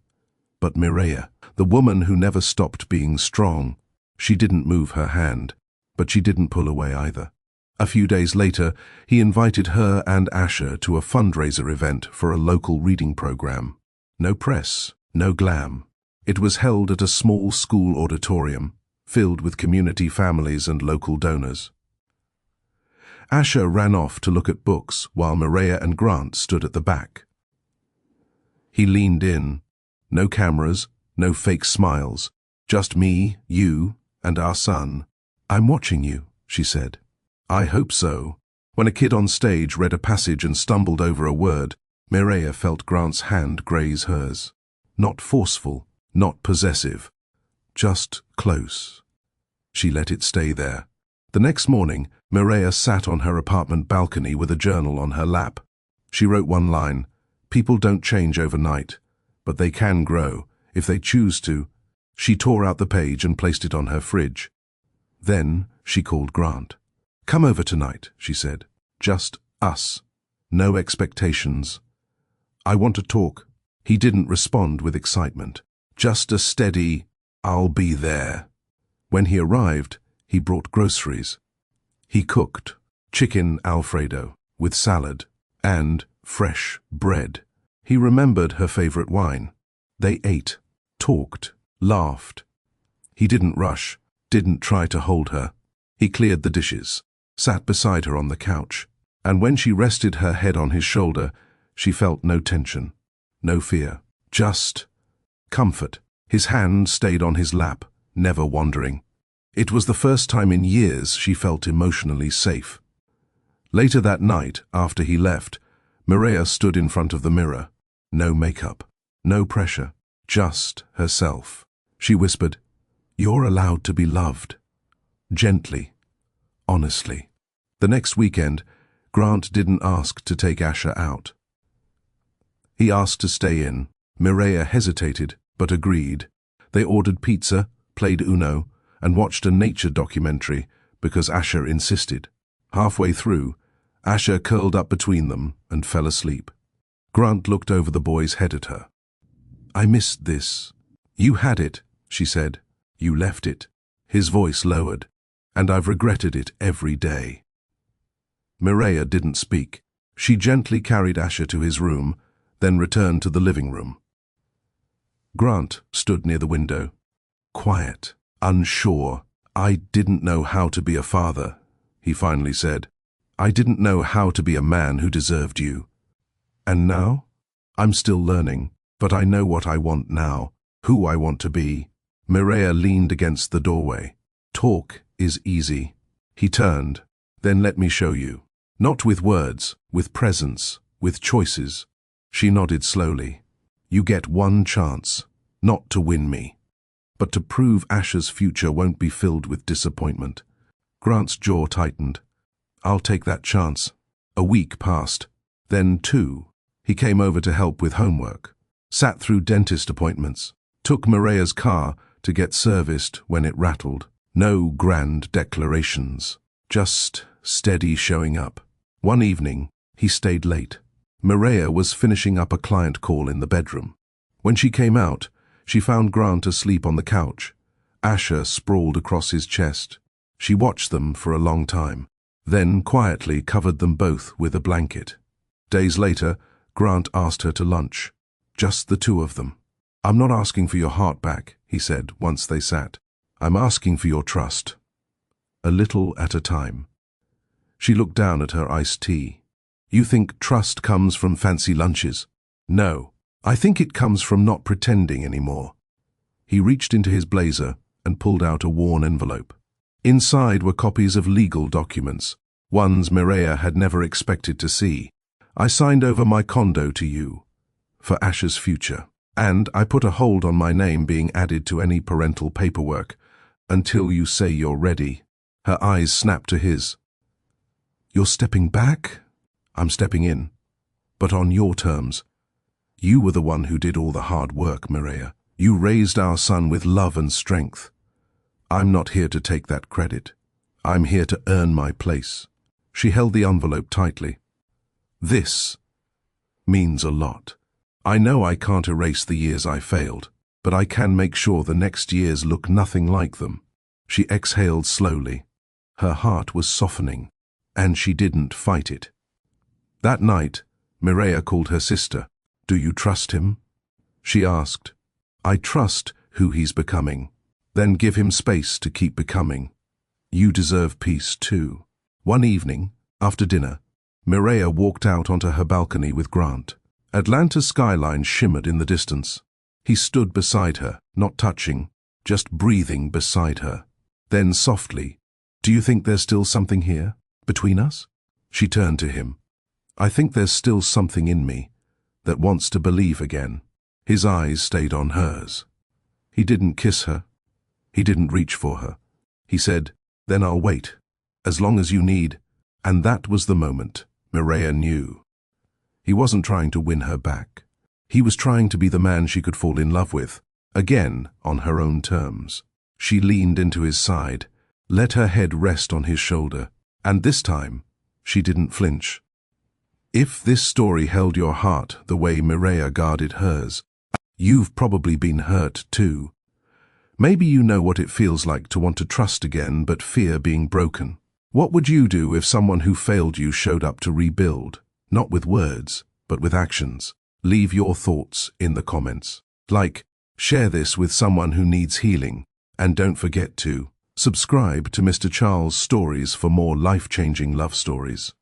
Speaker 1: but Mireia, the woman who never stopped being strong." She didn't move her hand, but she didn't pull away either. A few days later, he invited her and Asher to a fundraiser event for a local reading program. No press, no glam. It was held at a small school auditorium, filled with community families and local donors. Asher ran off to look at books while Mireia and Grant stood at the back. He leaned in. No cameras, no fake smiles. Just me, you, and our son. "I'm watching you," she said. "I hope so." When a kid on stage read a passage and stumbled over a word, Mireia felt Grant's hand graze hers. Not forceful, not possessive, just close. She let it stay there. The next morning, Mireia sat on her apartment balcony with a journal on her lap. She wrote one line: "People don't change overnight, but they can grow, if they choose to." She tore out the page and placed it on her fridge. Then she called Grant. "Come over tonight," she said. "Just us. No expectations. I want to talk." He didn't respond with excitement. Just a steady, "I'll be there." When he arrived, he brought groceries. He cooked chicken Alfredo with salad and fresh bread. He remembered her favorite wine. They ate, talked, laughed. He didn't rush, didn't try to hold her. He cleared the dishes, sat beside her on the couch, and when she rested her head on his shoulder, she felt no tension, no fear, just comfort. His hand stayed on his lap, never wandering. It was the first time in years she felt emotionally safe. Later that night, after he left, Mireia stood in front of the mirror. No makeup, no pressure, just herself. She whispered, "You're allowed to be loved." Gently, honestly. The next weekend, Grant didn't ask to take Asher out. He asked to stay in. Mireia hesitated, but agreed. They ordered pizza, played Uno, and watched a nature documentary because Asher insisted. Halfway through, Asher curled up between them and fell asleep. Grant looked over the boy's head at her. "I missed this." "You had it," she said. "You left it." His voice lowered. "And I've regretted it every day." Mireia didn't speak. She gently carried Asher to his room, then returned to the living room. Grant stood near the window. Quiet, unsure. "I didn't know how to be a father," he finally said. "I didn't know how to be a man who deserved you. And now? I'm still learning, but I know what I want now, who I want to be." Mireia leaned against the doorway. "Talk is easy." He turned. "Then let me show you. Not with words, with presence, with choices." She nodded slowly. "You get one chance, not to win me, but to prove Asher's future won't be filled with disappointment." Grant's jaw tightened. "I'll take that chance." A week passed, then 2. He came over to help with homework, sat through dentist appointments, took Mireia's car to get serviced when it rattled. No grand declarations, just steady showing up. One evening, he stayed late. Mireia was finishing up a client call in the bedroom. When she came out, she found Grant asleep on the couch. Asher sprawled across his chest. She watched them for a long time. then quietly covered them both with a blanket. Days later, Grant asked her to lunch. Just the two of them. "I'm not asking for your heart back," he said once they sat. "I'm asking for your trust. A little at a time." She looked down at her iced tea. "You think trust comes from fancy lunches?" "No, I think it comes from not pretending anymore." He reached into his blazer and pulled out a worn envelope. Inside were copies of legal documents, ones Mireia had never expected to see. "I signed over my condo to you, for Ash's future, and I put a hold on my name being added to any parental paperwork, until you say you're ready." Her eyes snapped to his. "You're stepping back?" "I'm stepping in, but on your terms. You were the one who did all the hard work, Mireia. You raised our son with love and strength. I'm not here to take that credit. I'm here to earn my place." She held the envelope tightly. "This means a lot. I know I can't erase the years I failed, but I can make sure the next years look nothing like them." She exhaled slowly. Her heart was softening, and she didn't fight it. That night, Mireia called her sister. "Do you trust him?" she asked. "I trust who he's becoming. Then give him space to keep becoming. You deserve peace too." One evening, after dinner, Mireia walked out onto her balcony with Grant. Atlanta's skyline shimmered in the distance. He stood beside her, not touching, just breathing beside her. Then softly, "Do you think there's still something here, between us?" She turned to him. "I think there's still something in me that wants to believe again." His eyes stayed on hers. He didn't kiss her. He didn't reach for her. He said, "Then I'll wait, as long as you need." And that was the moment Mireia knew. He wasn't trying to win her back. He was trying to be the man she could fall in love with, again on her own terms. She leaned into his side, let her head rest on his shoulder, and this time, she didn't flinch. If this story held your heart the way Mireia guarded hers, you've probably been hurt too. Maybe you know what it feels like to want to trust again but fear being broken. What would you do if someone who failed you showed up to rebuild? Not with words, but with actions. Leave your thoughts in the comments. Share this with someone who needs healing, and don't forget to subscribe to Mr. Charles Stories for more life-changing love stories.